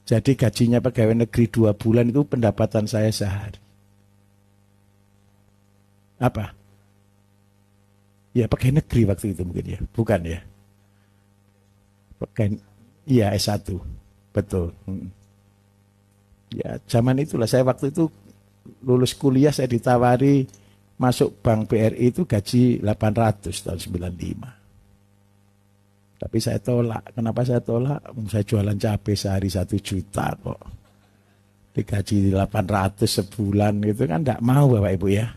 Jadi gajinya pegawai negeri 2 bulan itu pendapatan saya sehari. Apa? Ya pegawai negeri waktu itu mungkin ya. Bukan ya? Iya S1. Betul. Ya zaman itulah saya waktu itu lulus kuliah saya ditawari masuk Bank BRI itu gaji 800 tahun 95. Tapi saya tolak. Kenapa saya tolak? Saya jualan cabai sehari 1 juta kok. Digaji 800 sebulan gitu kan enggak mau Bapak Ibu ya.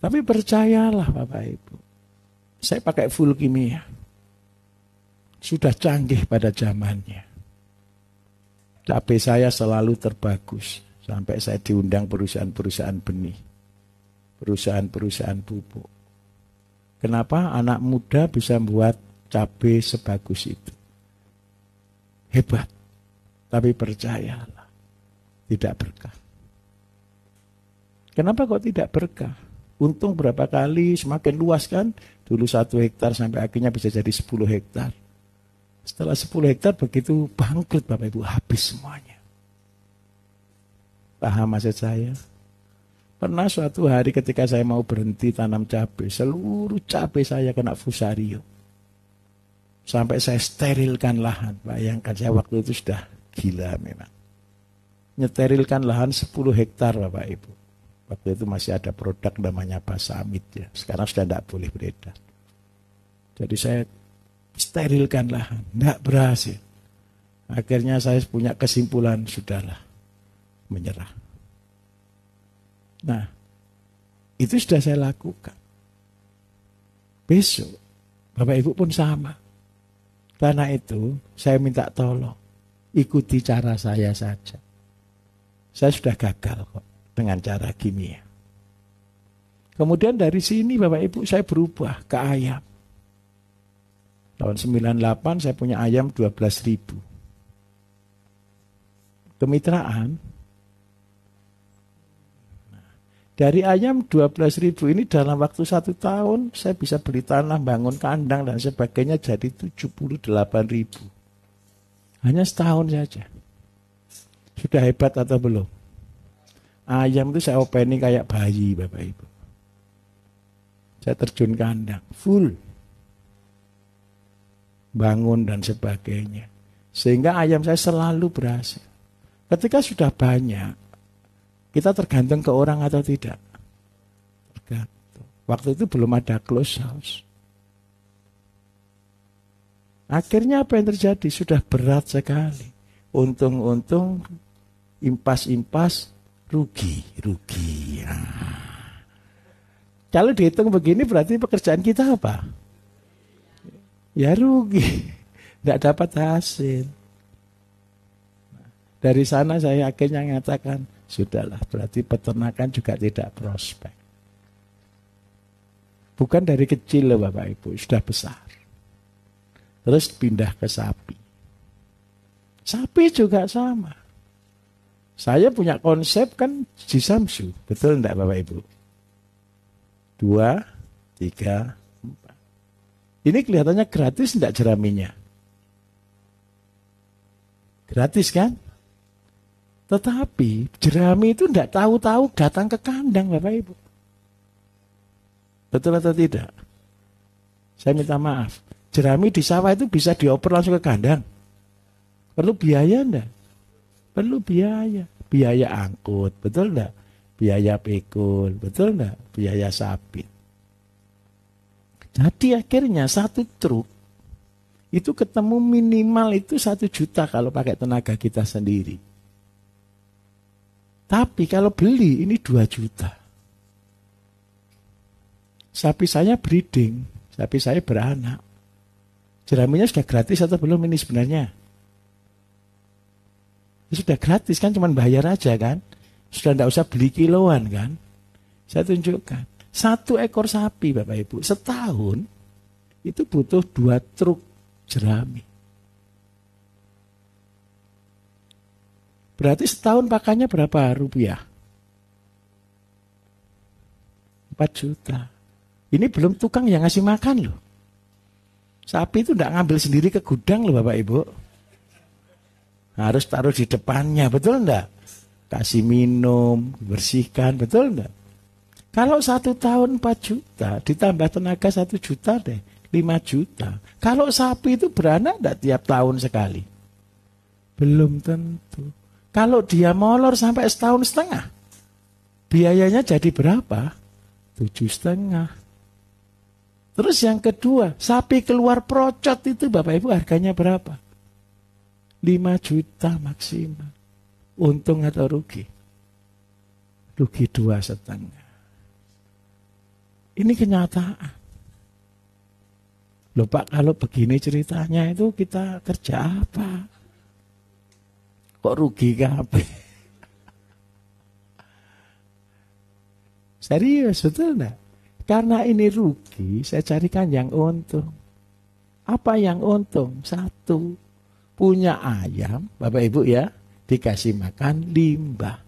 Tapi percayalah Bapak Ibu. Saya pakai full kimia. Sudah canggih pada zamannya. Cabai saya selalu terbagus. Sampai saya diundang perusahaan-perusahaan benih. Perusahaan-perusahaan pupuk. Kenapa anak muda bisa membuat cabai sebagus itu? Hebat. Tapi percayalah, tidak berkah. Kenapa kok tidak berkah? Untung berapa kali, semakin luas kan? Dulu 1 hektar sampai akhirnya bisa jadi 10 hektar. Setelah 10 hektar begitu bangkrut Bapak Ibu, habis semuanya. Paham maksud saya? Pernah suatu hari ketika saya mau berhenti tanam cabai, seluruh cabai saya kena fusarium. Sampai saya sterilkan lahan. Bayangkan saya waktu itu sudah gila memang. Nyeterilkan lahan 10 hektar Bapak Ibu. Waktu itu masih ada produk namanya Basamit ya. Sekarang sudah tidak boleh beredar. Jadi saya sterilkan lahan. Tidak berhasil. Akhirnya saya punya kesimpulan, sudahlah. Menyerah. Nah, itu sudah saya lakukan. Besok, Bapak Ibu pun sama. Karena itu, saya minta tolong. Ikuti cara saya saja. Saya sudah gagal kok dengan cara kimia. Kemudian dari sini Bapak Ibu saya berubah ke ayam. Tahun 98 saya punya ayam 12.000. Kemitraan. Dari ayam 12.000 ini dalam waktu 1 tahun saya bisa beli tanah, bangun kandang dan sebagainya jadi 78.000. Hanya setahun saja. Sudah hebat atau belum? Ayam itu saya openi kayak bayi Bapak Ibu. Saya terjun kandang, full. Bangun dan sebagainya. Sehingga ayam saya selalu berhasil. Ketika sudah banyak, kita tergantung ke orang atau tidak? Tergantung. Waktu itu belum ada close house. Akhirnya apa yang terjadi? Sudah berat sekali. Untung-untung, impas-impas, rugi. Nah. Kalau dihitung begini berarti pekerjaan kita apa? Ya rugi. Tidak dapat hasil. Dari sana saya akhirnya mengatakan, sudahlah, berarti peternakan juga tidak prospek. Bukan dari kecil loh Bapak Ibu, sudah besar. Terus pindah ke sapi. Sapi juga sama. Saya punya konsep kan Jisamsu, betul enggak Bapak Ibu? 2, 3, 4. Ini kelihatannya gratis enggak jeraminya? Gratis kan? Tetapi jerami itu enggak tahu-tahu datang ke kandang Bapak Ibu. Betul atau tidak? Saya minta maaf. Jerami di sawah itu bisa dioper langsung ke kandang. Perlu biaya enggak? Perlu biaya. Biaya angkut, betul enggak? Biaya pikul, betul enggak? Biaya sabit. Jadi akhirnya 1 truk itu ketemu minimal itu 1 juta kalau pakai tenaga kita sendiri. Tapi kalau beli ini 2 juta. Sapi saya breeding, sapi saya beranak. Jeraminya sudah gratis atau belum ini sebenarnya? Sudah gratis kan, cuman bayar aja kan. Sudah tidak usah beli kiloan kan. Saya tunjukkan. 1 ekor sapi Bapak Ibu, setahun itu butuh 2 truk jerami. Berarti setahun pakannya berapa rupiah? 4 juta. Ini belum tukang yang ngasih makan loh. Sapi itu tidak ngambil sendiri ke gudang loh Bapak Ibu. Harus taruh di depannya, betul enggak? Kasih minum, bersihkan, betul enggak? Kalau 1 tahun 4 juta, ditambah tenaga 1 juta deh, 5 juta. Kalau sapi itu beranak enggak tiap tahun sekali? Belum tentu. Kalau dia molor sampai setahun setengah, Biayanya jadi berapa? 7,5. Terus yang kedua, sapi keluar procot itu Bapak Ibu harganya berapa? 5 juta maksimal. Untung atau rugi? Rugi 2,5. Ini kenyataan. Loh Pak, kalau begini ceritanya itu kita kerja apa? Kok rugi kabeh? Serius, betul enggak? Karena ini rugi, saya carikan yang untung. Apa yang untung? Satu, punya ayam, Bapak Ibu ya, dikasih makan limbah.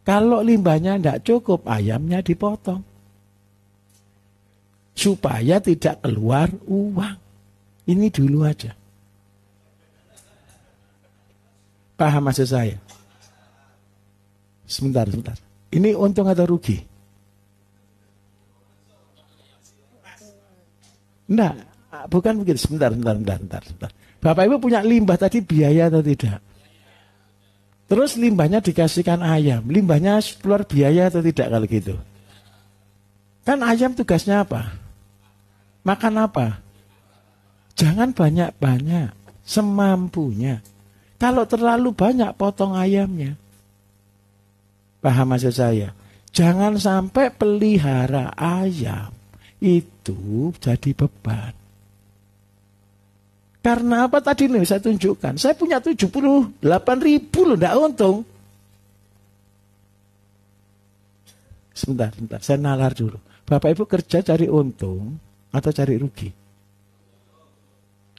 Kalau limbahnya tidak cukup, ayamnya dipotong. Supaya tidak keluar uang. Ini dulu aja. Paham maksud saya? Sebentar. Ini untung atau rugi? Enggak, bukan begitu. Sebentar. Bapak Ibu punya limbah tadi biaya atau tidak? Terus limbahnya dikasihkan ayam. Limbahnya keluar biaya atau tidak kalau gitu? Kan ayam tugasnya apa? Makan apa? Jangan banyak-banyak. Semampunya. Kalau terlalu banyak potong ayamnya. Paham maksud saya? Jangan sampai pelihara ayam itu jadi beban. Karena apa tadi nih saya tunjukkan? Saya punya 78.000 loh, enggak untung. Sebentar, saya nalar dulu. Bapak Ibu kerja cari untung atau cari rugi?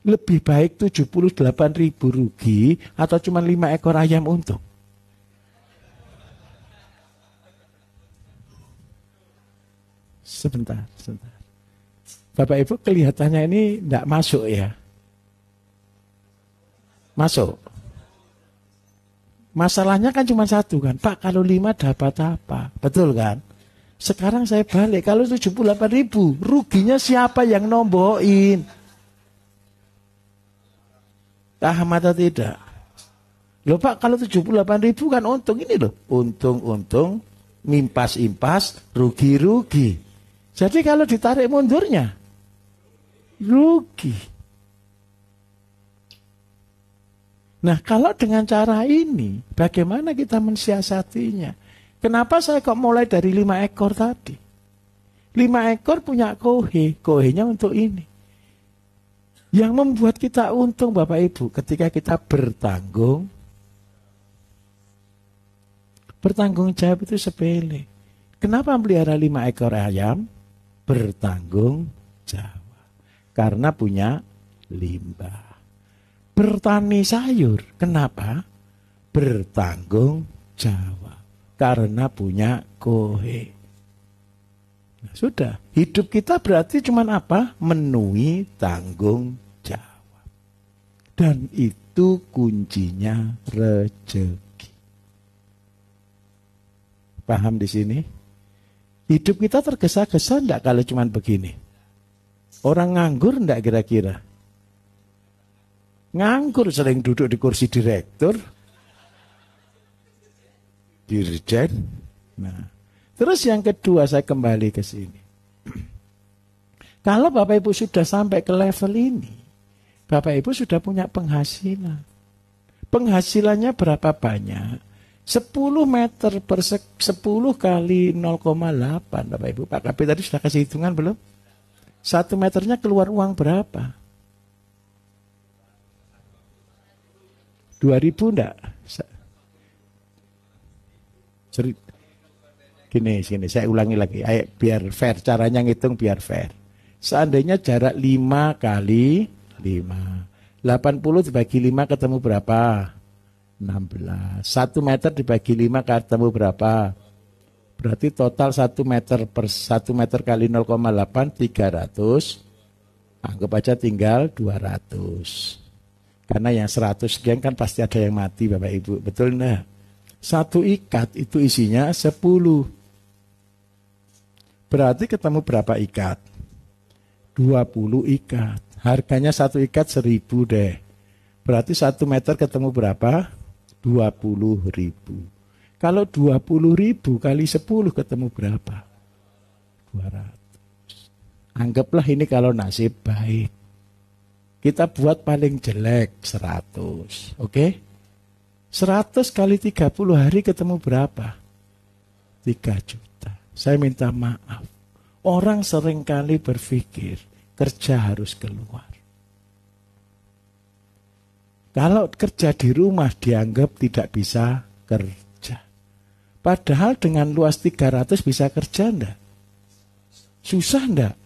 Lebih baik 78.000 rugi atau cuma 5 ekor ayam untung? Sebentar. Bapak Ibu kelihatannya ini enggak masuk ya? Masuk. Masalahnya kan cuma satu kan. Pak, kalau 5 dapat apa? Betul kan? Sekarang saya balik. Kalau 78.000, ruginya siapa yang nombokin? Paham atau tidak? Loh Pak, kalau 78.000 kan untung. Ini loh. Untung, impas, rugi. Jadi kalau ditarik mundurnya, rugi. Nah, kalau dengan cara ini, bagaimana kita mensiasatinya? Kenapa saya kok mulai dari 5 ekor tadi? 5 ekor punya kohenya untuk ini. Yang membuat kita untung Bapak Ibu, ketika kita bertanggung jawab itu sepele. Kenapa melihara 5 ekor ayam? Bertanggung jawab. Karena punya limbah. Bertani sayur, kenapa? Bertanggung jawab. Karena punya kohe. Nah, sudah, hidup kita berarti cuma apa? Memenuhi tanggung jawab. Dan itu kuncinya rezeki. Paham di sini? Hidup kita tergesa-gesa enggak kalau cuma begini? Orang nganggur enggak kira-kira? Nganggur, sering duduk di kursi direktur, dirjen. Nah, terus yang kedua saya kembali ke sini. Kalau Bapak Ibu sudah sampai ke level ini, Bapak Ibu sudah punya penghasilan. Penghasilannya berapa banyak? 10 meter per 10 kali 0,8 Bapak Ibu. Pak Kapi tadi sudah kasih hitungan belum? 1 meternya keluar uang berapa? 2.000 enggak? Gini, saya ulangi lagi. Ayo, biar fair, caranya ngitung biar fair. Seandainya jarak 5 kali 5. 80 dibagi 5 ketemu berapa? 16. 1 meter dibagi 5 ketemu berapa? Berarti total 1 meter per 1 meter kali 0,8, 300. Anggap aja tinggal 200. Karena yang 100 sekian kan pasti ada yang mati Bapak Ibu. Betul enggak? 1 ikat itu isinya 10. Berarti ketemu berapa ikat? 20 ikat. Harganya 1 ikat 1.000 deh. Berarti 1 meter ketemu berapa? 20.000. Kalau 20.000 kali 10 ketemu berapa? 200. Anggaplah ini kalau nasib baik. Kita buat paling jelek 100. Oke? 100 kali 30 hari ketemu berapa? 3 juta. Saya minta maaf. Orang seringkali berpikir kerja harus keluar. Kalau kerja di rumah dianggap tidak bisa kerja. Padahal dengan luas 300 bisa kerja enggak? Susah enggak?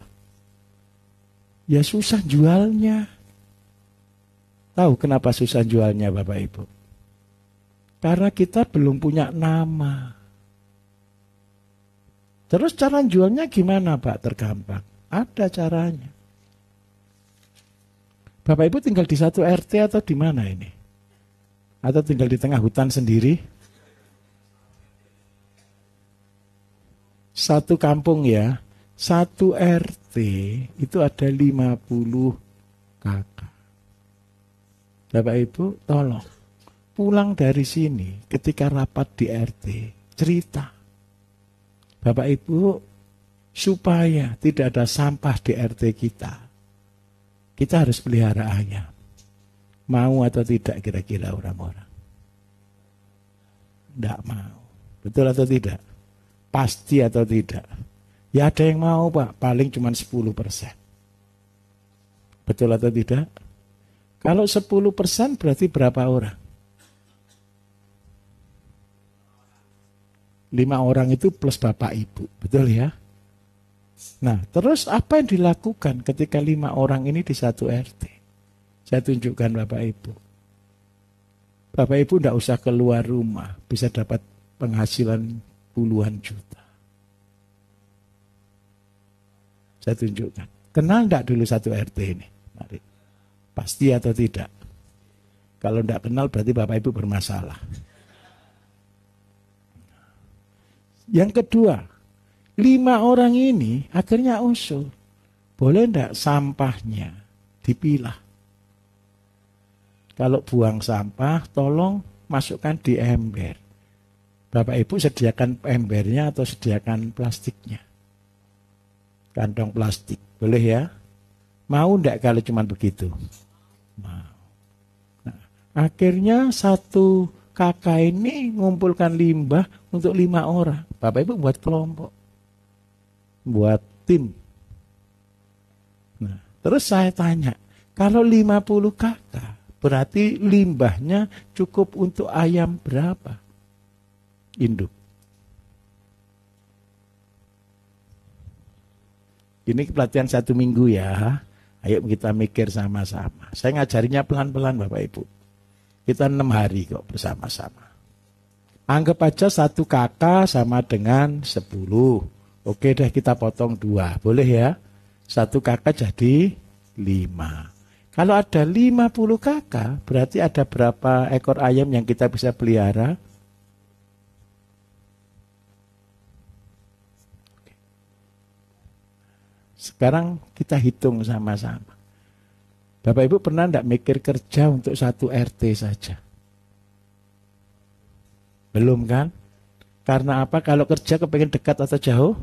Ya susah jualnya. Tahu kenapa susah jualnya Bapak Ibu? Karena kita belum punya nama. Terus cara jualnya gimana Pak? Tergampang. Ada caranya. Bapak Ibu tinggal di satu RT atau di mana ini? Atau tinggal di tengah hutan sendiri? Satu kampung ya. Satu RT itu ada 50 kakak. Bapak Ibu tolong. Pulang dari sini ketika rapat di RT. Cerita. Bapak Ibu, supaya tidak ada sampah di RT kita harus pelihara ayam. Mau atau tidak kira-kira orang-orang? Tidak mau. Betul atau tidak? Pasti atau tidak? Ya ada yang mau Pak, paling cuma 10%. Betul atau tidak? Kalau 10% berarti berapa orang? 5 orang itu plus bapak ibu, betul ya? Nah, terus apa yang dilakukan ketika 5 orang ini di satu RT? Saya tunjukkan Bapak Ibu. Bapak Ibu tidak usah keluar rumah, bisa dapat penghasilan puluhan juta. Saya tunjukkan. Kenal tidak dulu satu RT ini? Mari. Pasti atau tidak? Kalau tidak kenal berarti Bapak Ibu bermasalah. Yang kedua, 5 orang ini akhirnya usul. Boleh enggak sampahnya dipilah? Kalau buang sampah, tolong masukkan di ember. Bapak Ibu sediakan embernya atau sediakan plastiknya? Kantong plastik, boleh ya? Mau enggak kalau cuma begitu? Mau. Nah, akhirnya satu kakak ini ngumpulkan limbah untuk 5 orang. Bapak Ibu buat kelompok. Buat tim. Nah, terus saya tanya, kalau 50 kakak, berarti limbahnya cukup untuk ayam berapa? Induk. Ini pelatihan 1 minggu ya. Ayo kita mikir sama-sama. Saya ngajarinya pelan-pelan Bapak Ibu. Kita 6 hari kok bersama-sama. Anggap aja 1 kakak sama dengan 10. Oke deh kita potong 2. Boleh ya? 1 kakak jadi 5. Kalau ada 50 kakak, berarti ada berapa ekor ayam yang kita bisa pelihara? Sekarang kita hitung sama-sama. Bapak Ibu pernah enggak mikir kerja untuk 1 RT saja? Belum kan? Karena apa? Kalau kerja kepengen dekat atau jauh?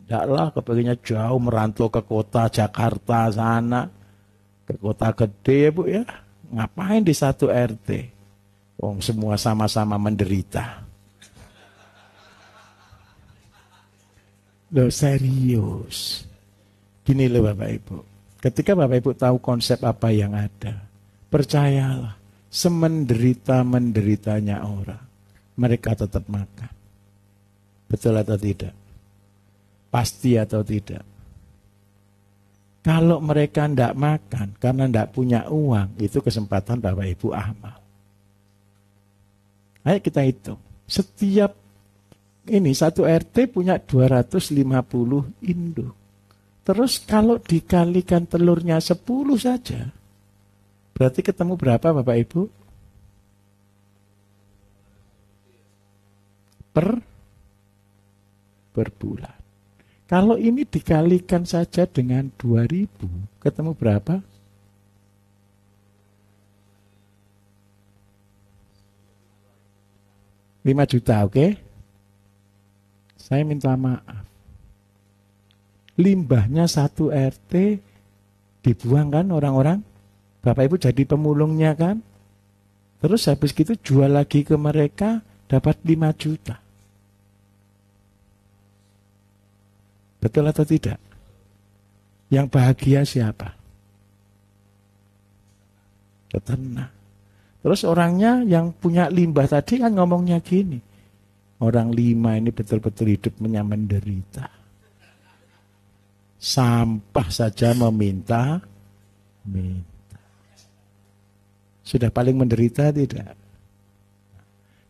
Enggaklah, kepengennya jauh, merantau ke kota Jakarta sana. Ke kota gede ya Bu ya. Ngapain di 1 RT? Oh, semua sama-sama menderita. Loh serius. Gini loh Bapak Ibu. Ketika Bapak Ibu tahu konsep apa yang ada, percayalah, semenderita-menderitanya orang, mereka tetap makan. Betul atau tidak? Pasti atau tidak? Kalau mereka tidak makan karena tidak punya uang, itu kesempatan Bapak Ibu amal. Ayo kita hitung. Setiap ini 1 RT punya 250 induk. Terus kalau dikalikan telurnya 10 saja, berarti ketemu berapa Bapak Ibu? Per bulan. Kalau ini dikalikan saja dengan 2.000, ketemu berapa? 5 juta, oke? Saya minta maaf. Limbahnya satu RT dibuang kan orang-orang? Bapak Ibu jadi pemulungnya kan? Terus habis gitu jual lagi ke mereka dapat 5 juta. Betul atau tidak? Yang bahagia siapa? Peternak. Terus orangnya yang punya limbah tadi kan ngomongnya gini. Orang 5 ini betul-betul hidupnya menderita. Sampah saja meminta. Sudah paling menderita tidak?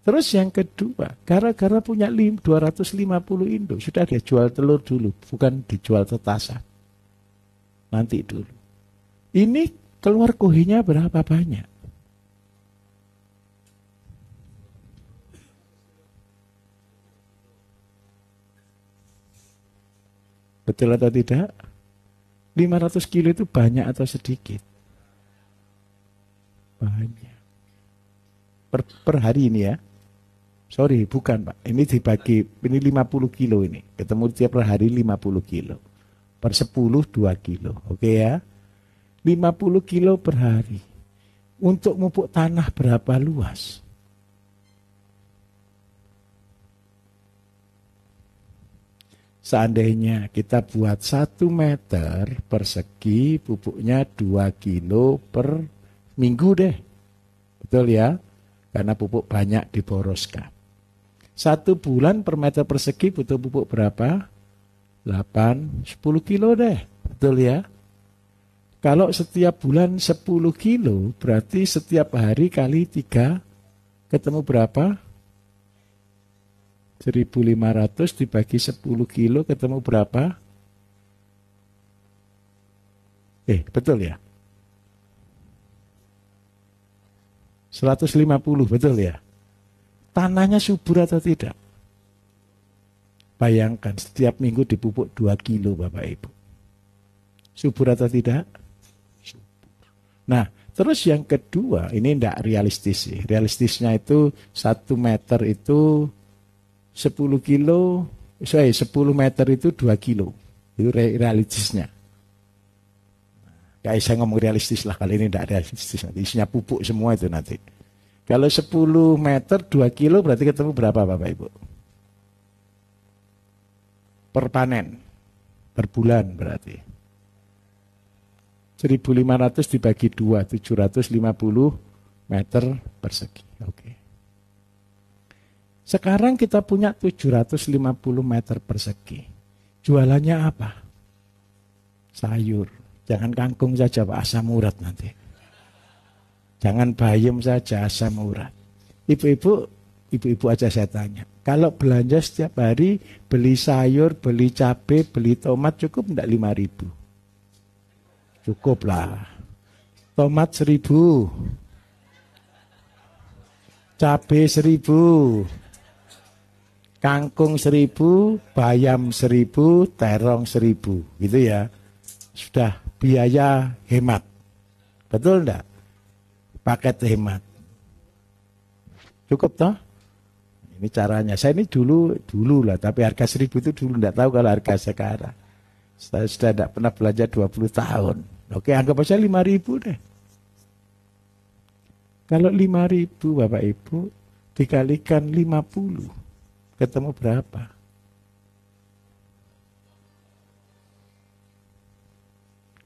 Terus yang kedua, gara-gara punya 250 induk, sudah dia jual telur dulu, bukan dijual tetasan. Nanti dulu. Ini keluar kohinya berapa banyak? Betul atau tidak? 500 kilo itu banyak atau sedikit? Banyak. Per hari ini ya. Sorry, bukan Pak. Ini dibagi, ini 50 kilo ini. Ketemu tiap hari 50 kilo. Per 10, 2 kilo. Oke ya. 50 kilo per hari. Untuk mupuk tanah berapa luas? Seandainya kita buat 1 meter persegi, pupuknya 2 kilo per minggu deh. Betul ya? Karena pupuk banyak diboroskan. 1 bulan per meter persegi butuh pupuk berapa? 8, 10 kilo deh. Betul ya? Kalau setiap bulan 10 kilo, berarti setiap hari kali 3, ketemu berapa? 1.500 dibagi 10 kilo ketemu berapa? Betul ya? 150, betul ya? Tanahnya subur atau tidak? Bayangkan setiap minggu dipupuk 2 kilo Bapak Ibu. Subur atau tidak? Subur. Nah, terus yang kedua, ini tidak realistis sih. Realistisnya itu 1 meter itu 10 kilo, 10 meter itu 2 kilo. Itu realistisnya. Kayak saya ngomong realistis lah, kali ini tidak realistis. Nanti isinya pupuk semua itu nanti. Kalau 10 meter 2 kilo berarti ketemu berapa Bapak Ibu? Per panen. Per bulan berarti. 1.500 dibagi 2, 750 meter persegi. Oke. Sekarang kita punya 750 meter persegi. Jualannya apa? Sayur. Jangan kangkung saja Pak, asam urat nanti. Jangan bayam saja, asam urat. Ibu-ibu aja saya tanya. Kalau belanja setiap hari, beli sayur, beli cabai, beli tomat, cukup enggak 5.000? Cukup lah. Tomat 1.000. Cabai 1.000. Kangkung 1.000, bayam 1.000, terong 1.000. Gitu ya. Sudah biaya hemat. Betul enggak? Paket hemat. Cukup toh? Ini caranya. Saya ini dulu lah, tapi harga 1.000 itu dulu enggak tahu kalau harga sekarang. Saya sudah tidak pernah belanja 20 tahun. Oke, anggap aja 5.000 deh. Kalau 5.000 Bapak Ibu dikalikan 50. Ketemu berapa?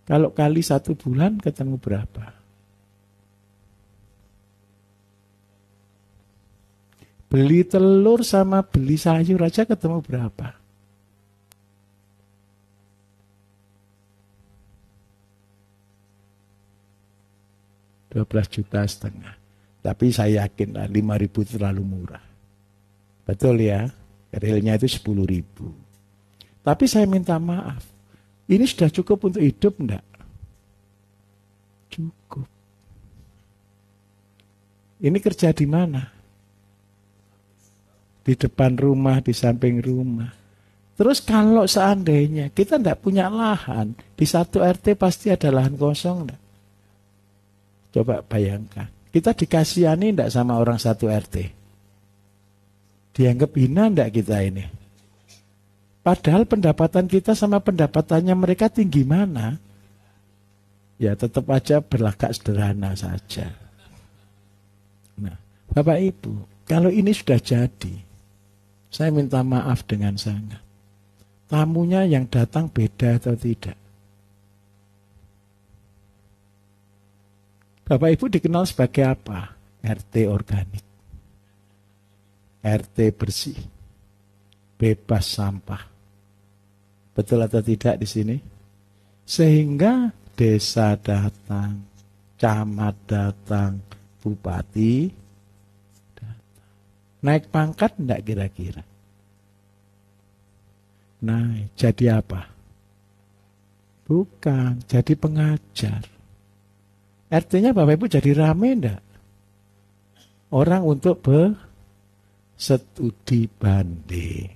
Kalau kali 1 bulan ketemu berapa? Beli telur sama beli sayur aja ketemu berapa? $12,5 juta. Tapi saya yakin 5.000 itu terlalu murah. Betul ya, realnya itu 10.000. Tapi saya minta maaf, ini sudah cukup untuk hidup enggak? Cukup. Ini kerja di mana? Di depan rumah, di samping rumah. Terus kalau seandainya kita enggak punya lahan, di 1 RT pasti ada lahan kosong enggak? Coba bayangkan, kita dikasihani enggak sama orang 1 RT? Dianggap hina enggak kita ini? Padahal pendapatan kita sama pendapatannya mereka tinggi mana? Ya tetap aja berlagak sederhana saja. Nah, Bapak Ibu, kalau ini sudah jadi, saya minta maaf dengan sangat. Tamunya yang datang beda atau tidak? Bapak Ibu dikenal sebagai apa? RT organik. RT bersih. Bebas sampah. Betul atau tidak di sini? Sehingga desa datang, camat datang, bupati datang. Naik pangkat enggak kira-kira? Naik. Jadi apa? Bukan, jadi pengajar. RT-nya Bapak Ibu jadi rame enggak? Orang untuk berstudi banding.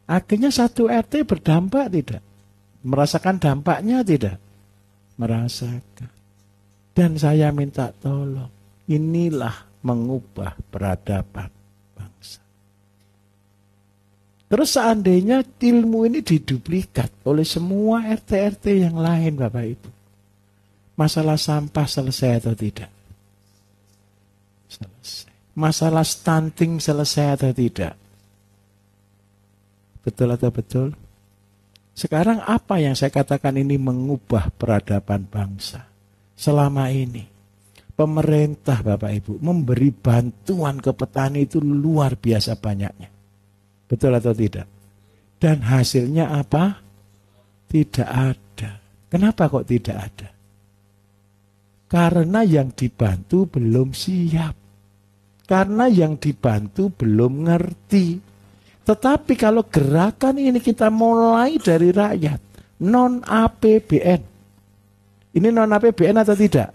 Akhirnya satu RT berdampak tidak? Merasakan dampaknya tidak? Merasakan. Dan saya minta tolong. Inilah mengubah peradaban bangsa. Terus seandainya ilmu ini diduplikat oleh semua RT-RT yang lain Bapak Ibu. Masalah sampah selesai atau tidak? Selesai. Masalah stunting selesai atau tidak? Betul atau betul? Sekarang apa yang saya katakan ini mengubah peradaban bangsa? Selama ini pemerintah Bapak Ibu memberi bantuan ke petani itu luar biasa banyaknya. Betul atau tidak? Dan hasilnya apa? Tidak ada. Kenapa kok tidak ada? Karena yang dibantu belum siap. Karena yang dibantu belum ngerti. Tetapi kalau gerakan ini kita mulai dari rakyat, non-APBN. Ini non-APBN atau tidak?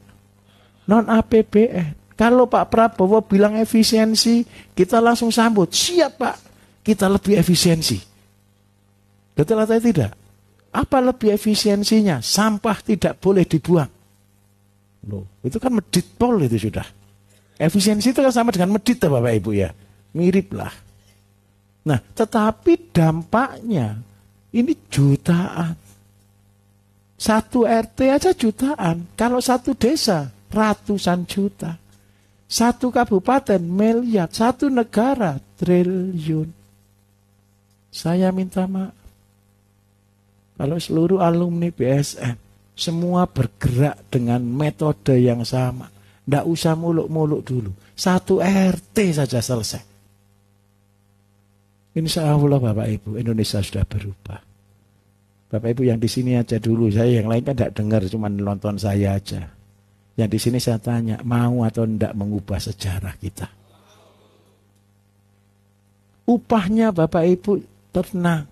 Non-APBN. Kalau Pak Prabowo bilang efisiensi, kita langsung sambut. Siap Pak, kita lebih efisiensi. Betul atau tidak? Apa lebih efisiensinya? Sampah tidak boleh dibuang. Loh, itu kan medit pol itu sudah. Efisiensi itu kan sama dengan medit Bapak Ibu ya. Mirip lah. Nah, tetapi dampaknya ini jutaan. Satu RT aja jutaan. Kalau satu desa ratusan juta. Satu kabupaten miliar. Satu negara triliun. Saya minta maaf. Kalau seluruh alumni BSN semua bergerak dengan metode yang sama. Tidak usah muluk-muluk dulu. Satu RT saja selesai. Insya Allah Bapak Ibu, Indonesia sudah berubah. Bapak Ibu yang di sini aja dulu. Saya yang lain kan tidak dengar, cuma nonton saya aja. Yang di sini saya tanya, mau atau tidak mengubah sejarah kita? Upahnya Bapak Ibu tenang.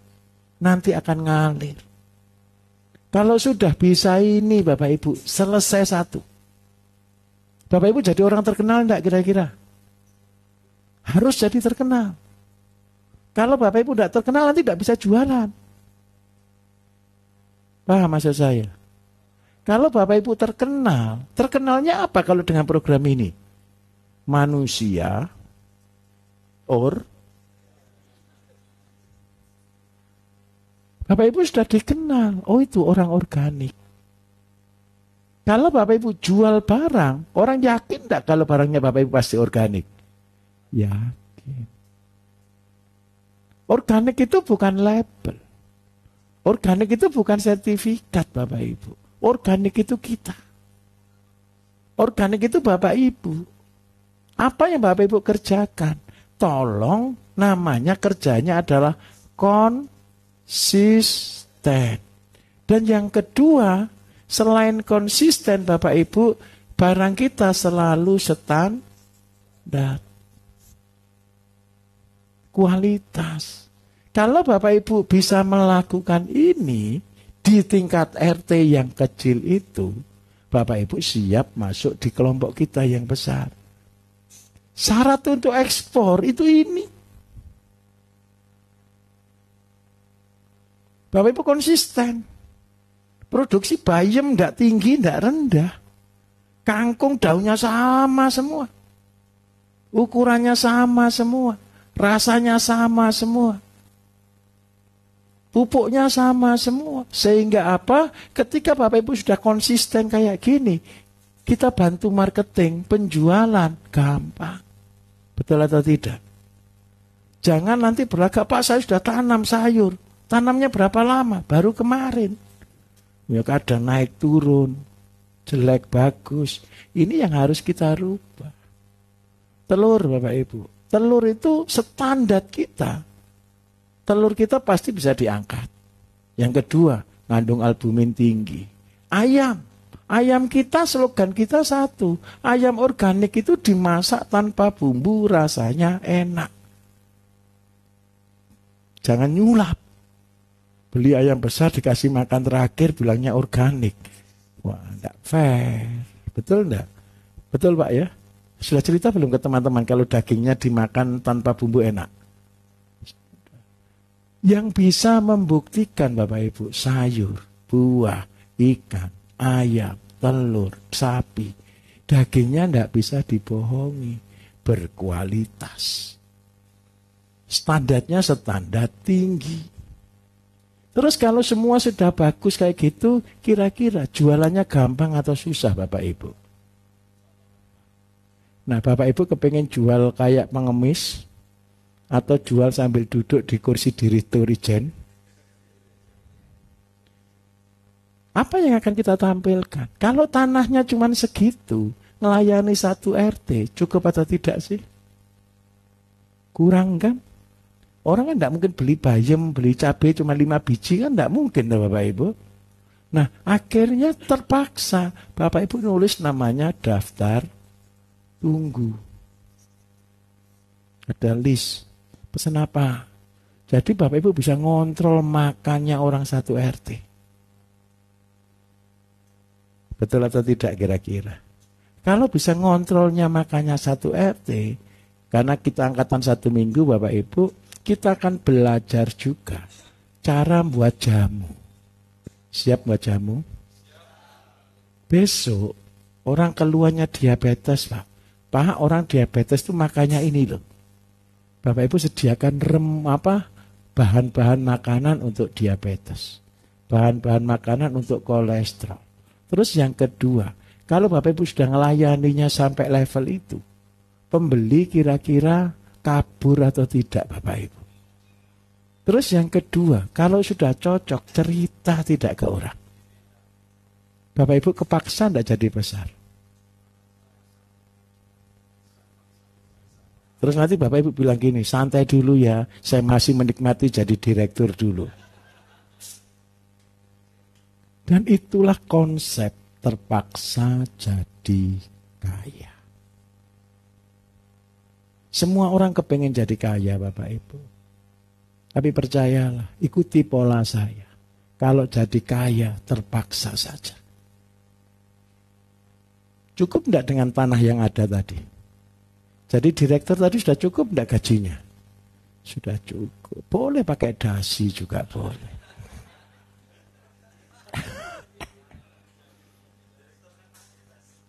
Nanti akan ngalir. Kalau sudah bisa ini Bapak Ibu, selesai satu. Bapak Ibu jadi orang terkenal enggak kira-kira? Harus jadi terkenal. Kalau Bapak Ibu enggak terkenal nanti enggak bisa jualan. Paham maksud saya? Kalau Bapak Ibu terkenal, terkenalnya apa kalau dengan program ini? Manusia Bapak Ibu sudah dikenal, oh itu orang organik. Kalau Bapak Ibu jual barang, orang yakin enggak kalau barangnya Bapak Ibu pasti organik? Yakin. Organik itu bukan label. Organik itu bukan sertifikat Bapak Ibu. Organik itu kita. Organik itu Bapak Ibu. Apa yang Bapak Ibu kerjakan? Tolong namanya kerjanya adalah konsisten. Dan yang kedua, selain konsisten Bapak Ibu, barang kita selalu standar. Kualitas. Kalau Bapak Ibu bisa melakukan ini di tingkat RT yang kecil itu, Bapak Ibu siap masuk di kelompok kita yang besar. Syarat untuk ekspor itu ini. Bapak Ibu konsisten. Produksi bayam tidak tinggi, tidak rendah. Kangkung daunnya sama semua. Ukurannya sama semua. Rasanya sama semua. Pupuknya sama semua. Sehingga apa? Ketika Bapak Ibu sudah konsisten kayak gini, kita bantu marketing, penjualan, gampang. Betul atau tidak? Jangan nanti berlagak, Pak saya sudah tanam sayur. Tanamnya berapa lama? Baru kemarin. Ya kadang naik turun, jelek bagus. Ini yang harus kita rubah. Telur Bapak Ibu. Telur itu standar kita. Telur kita pasti bisa diangkat. Yang kedua, ngandung albumin tinggi. Ayam. Ayam kita, slogan kita satu. Ayam organik itu dimasak tanpa bumbu, rasanya enak. Jangan nyulap. Beli ayam besar dikasih makan terakhir bilangnya organik. Wah, enggak fair. Betul enggak? Betul Pak ya? Sudah cerita belum ke teman-teman kalau dagingnya dimakan tanpa bumbu enak? Yang bisa membuktikan Bapak Ibu, sayur, buah, ikan, ayam, telur, sapi, dagingnya tidak bisa dibohongi, berkualitas. Standarnya standar tinggi. Terus kalau semua sudah bagus kayak gitu, kira-kira jualannya gampang atau susah Bapak Ibu? Nah Bapak Ibu kepengen jual kayak pengemis, atau jual sambil duduk di kursi Dirijen? Apa yang akan kita tampilkan? Kalau tanahnya cuma segitu, melayani satu RT, cukup atau tidak sih? Kurang kan? Orang kan tidak mungkin beli bayam, beli cabai cuma 5 biji kan tidak mungkin Bapak Ibu. Nah akhirnya terpaksa Bapak Ibu nulis namanya daftar tunggu. Ada list. Pesan apa? Jadi Bapak Ibu bisa ngontrol makannya orang satu RT. Betul atau tidak kira-kira? Kalau bisa ngontrolnya makannya satu RT, karena kita angkatan 1 minggu Bapak Ibu, kita akan belajar juga cara buat jamu. Siap buat jamu? Besok orang keluarnya diabetes Pak. Pak orang diabetes itu makannya ini loh. Bapak Ibu sediakan bahan-bahan makanan untuk diabetes. Bahan-bahan makanan untuk kolesterol. Terus yang kedua, kalau Bapak Ibu sudah melayaninya sampai level itu, pembeli kira-kira kabur atau tidak Bapak Ibu. Terus yang kedua, kalau sudah cocok, cerita tidak ke orang. Bapak Ibu kepaksa tidak jadi besar. Terus nanti Bapak Ibu bilang gini, santai dulu ya, saya masih menikmati jadi direktur dulu. Dan itulah konsep terpaksa jadi kaya. Semua orang kepengen jadi kaya Bapak Ibu. Tapi percayalah, ikuti pola saya. Kalau jadi kaya, terpaksa saja. Cukup enggak dengan tanah yang ada tadi? Jadi direktur tadi sudah cukup enggak gajinya? Sudah cukup. Boleh pakai dasi juga boleh.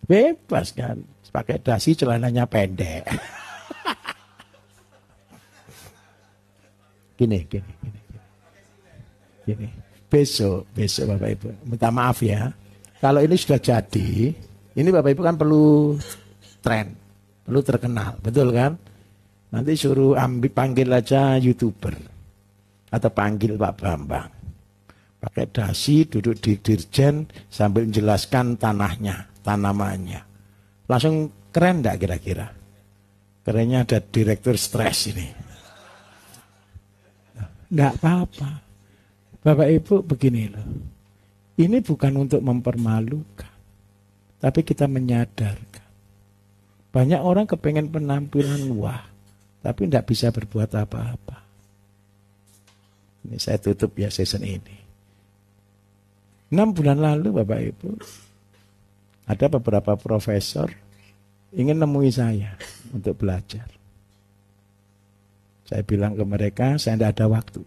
Bebas kan. Pakai dasi celananya pendek. Gini. Besok Bapak Ibu. Minta maaf ya. Kalau ini sudah jadi, ini Bapak Ibu kan perlu tren. Perlu terkenal, betul kan? Nanti suruh panggil aja YouTuber. Atau panggil Pak Bambang. Pakai dasi, duduk di dirjen, sambil menjelaskan tanahnya, tanamannya. Langsung keren enggak kira-kira? Kerennya ada direktur stres ini. Enggak apa-apa. Bapak Ibu begini loh. Ini bukan untuk mempermalukan. Tapi kita menyadarkan. Banyak orang kepengen penampilan wah, tapi tidak bisa berbuat apa-apa. Ini saya tutup ya season ini. 6 bulan lalu Bapak Ibu, ada beberapa profesor ingin nemui saya untuk belajar. Saya bilang ke mereka, saya tidak ada waktu.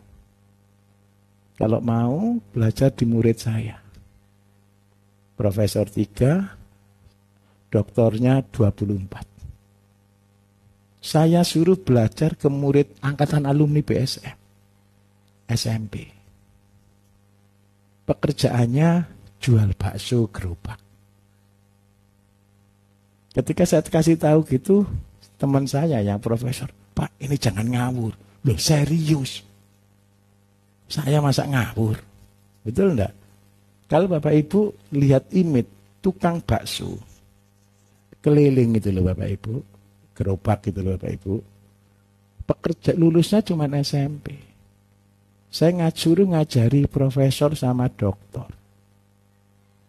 Kalau mau belajar di murid saya. Profesor 3, doktornya 24. Saya suruh belajar ke murid angkatan alumni BSM, SMP. Pekerjaannya jual bakso gerobak. Ketika saya kasih tahu gitu, teman saya yang profesor, Pak ini jangan ngawur. Loh serius. Saya masa ngawur. Betul enggak? Kalau Bapak Ibu lihat image tukang bakso, keliling itu loh Bapak Ibu, gerobak gitu loh Bapak Ibu, pekerja lulusnya cuma SMP. Saya suruh ngajari profesor sama doktor.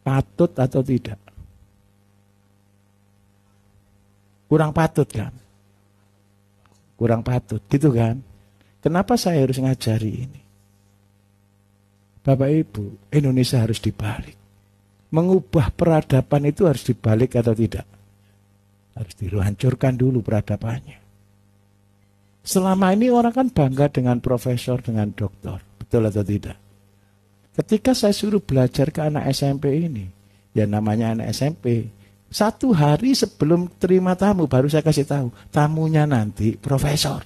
Patut atau tidak? Kurang patut kan? Kurang patut, gitu kan? Kenapa saya harus ngajari ini? Bapak Ibu, Indonesia harus dibalik. Mengubah peradaban itu harus dibalik atau tidak? Harus dihancurkan dulu peradabannya. Selama ini orang kan bangga dengan profesor, dengan doktor. Betul atau tidak? Ketika saya suruh belajar ke anak SMP ini, ya namanya anak SMP, 1 hari sebelum terima tamu baru saya kasih tahu, tamunya nanti profesor.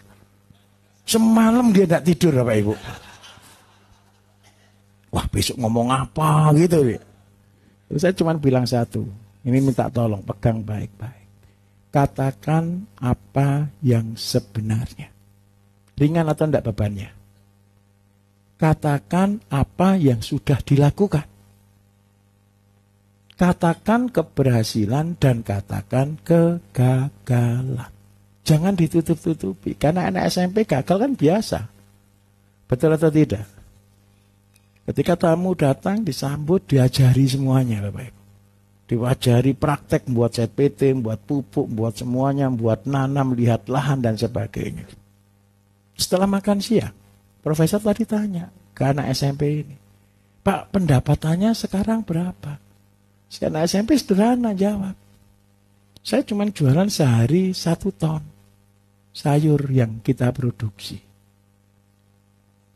Semalam dia tidak tidur Bapak Ibu. Wah besok ngomong apa gitu. Terus saya cuma bilang satu, ini minta tolong pegang baik-baik. Katakan apa yang sebenarnya. Ringan atau enggak bebannya? Katakan apa yang sudah dilakukan. Katakan keberhasilan dan katakan kegagalan. Jangan ditutup-tutupi. Karena anak SMP gagal kan biasa. Betul atau tidak? Ketika tamu datang disambut, diajari semuanya Bapak Ibu. Diajari praktek buat ZPT, buat pupuk, buat semuanya, buat nanam, lihat lahan dan sebagainya. Setelah makan siang, profesor tadi tanya ke anak SMP ini, Pak pendapatannya sekarang berapa? Si anak SMP sederhana jawab, saya cuma jualan sehari 1 ton sayur yang kita produksi.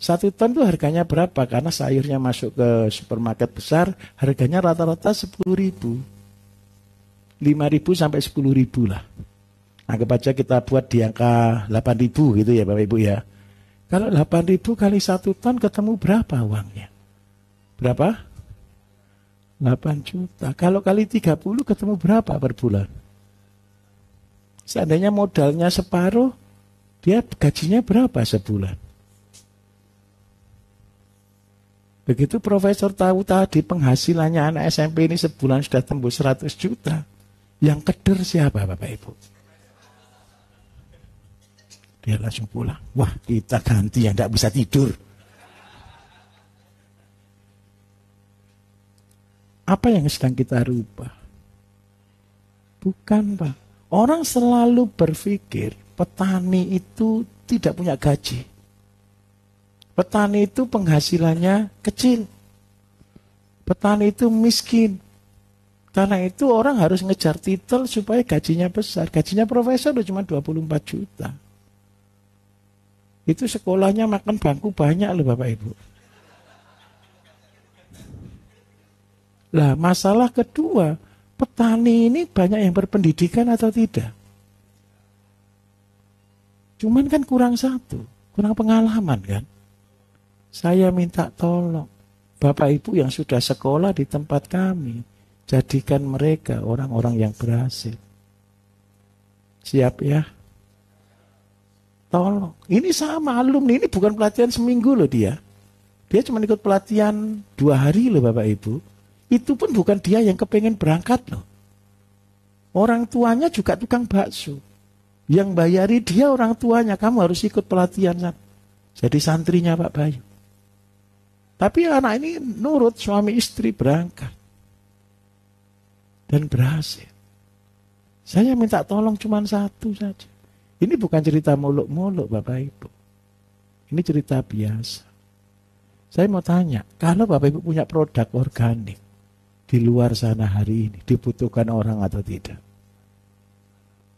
1 ton itu harganya berapa? Karena sayurnya masuk ke supermarket besar, harganya rata-rata 10.000. 5.000 sampai 10.000 lah. Anggap aja kita buat di angka 8.000 gitu ya Bapak Ibu ya. Kalau 8.000 kali 1 ton ketemu berapa uangnya? Berapa? 8 juta. Kalau kali 30 ketemu berapa per bulan? Seandainya modalnya separuh, dia gajinya berapa sebulan? Begitu profesor tahu tadi penghasilannya anak SMP ini sebulan sudah tembus 100 juta. Yang keder siapa Bapak Ibu? Dia langsung pulang. Wah kita ganti yang tidak bisa tidur. Apa yang sedang kita rubah? Bukan Pak. Orang selalu berpikir petani itu tidak punya gaji. Petani itu penghasilannya kecil. Petani itu miskin. Karena itu orang harus ngejar titel supaya gajinya besar. Gajinya profesor cuma 24 juta. Itu sekolahnya makan bangku banyak loh Bapak Ibu. Lah masalah kedua, petani ini banyak yang berpendidikan atau tidak? Cuman kan kurang satu, kurang pengalaman kan? Saya minta tolong, Bapak Ibu yang sudah sekolah di tempat kami, jadikan mereka orang-orang yang berhasil. Siap ya? Tolong. Ini sama alumni, ini bukan pelatihan seminggu loh dia. Dia cuma ikut pelatihan 2 hari loh Bapak Ibu. Itu pun bukan dia yang kepengen berangkat loh. Orang tuanya juga tukang bakso. Yang bayari dia orang tuanya, kamu harus ikut pelatihan. Jadi santrinya Pak Bayu. Tapi anak ini nurut, suami istri berangkat. Dan berhasil. Saya minta tolong cuma satu saja. Ini bukan cerita muluk-muluk Bapak Ibu. Ini cerita biasa. Saya mau tanya, kalau Bapak Ibu punya produk organik di luar sana hari ini, dibutuhkan orang atau tidak?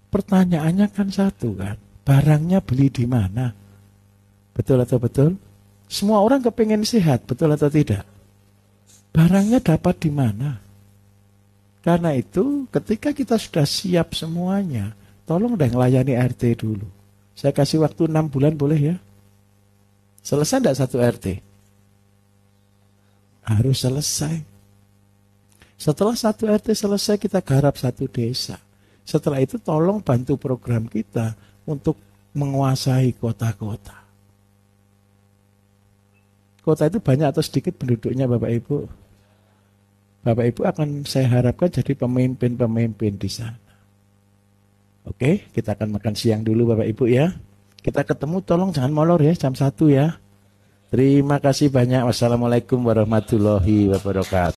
Pertanyaannya kan satu kan, barangnya beli di mana? Betul atau betul? Semua orang kepengen sehat, betul atau tidak? Barangnya dapat di mana? Karena itu ketika kita sudah siap semuanya, tolong deh ngelayani RT dulu. Saya kasih waktu 6 bulan boleh ya? Selesai enggak satu RT? Harus selesai. Setelah satu RT selesai, kita garap satu desa. Setelah itu tolong bantu program kita untuk menguasai kota-kota. Kota itu banyak atau sedikit penduduknya Bapak Ibu? Bapak Ibu akan saya harapkan jadi pemimpin-pemimpin di sana. Oke, kita akan makan siang dulu Bapak Ibu ya. Kita ketemu tolong jangan molor ya, jam 1 ya. Terima kasih banyak. Wassalamualaikum warahmatullahi wabarakatuh.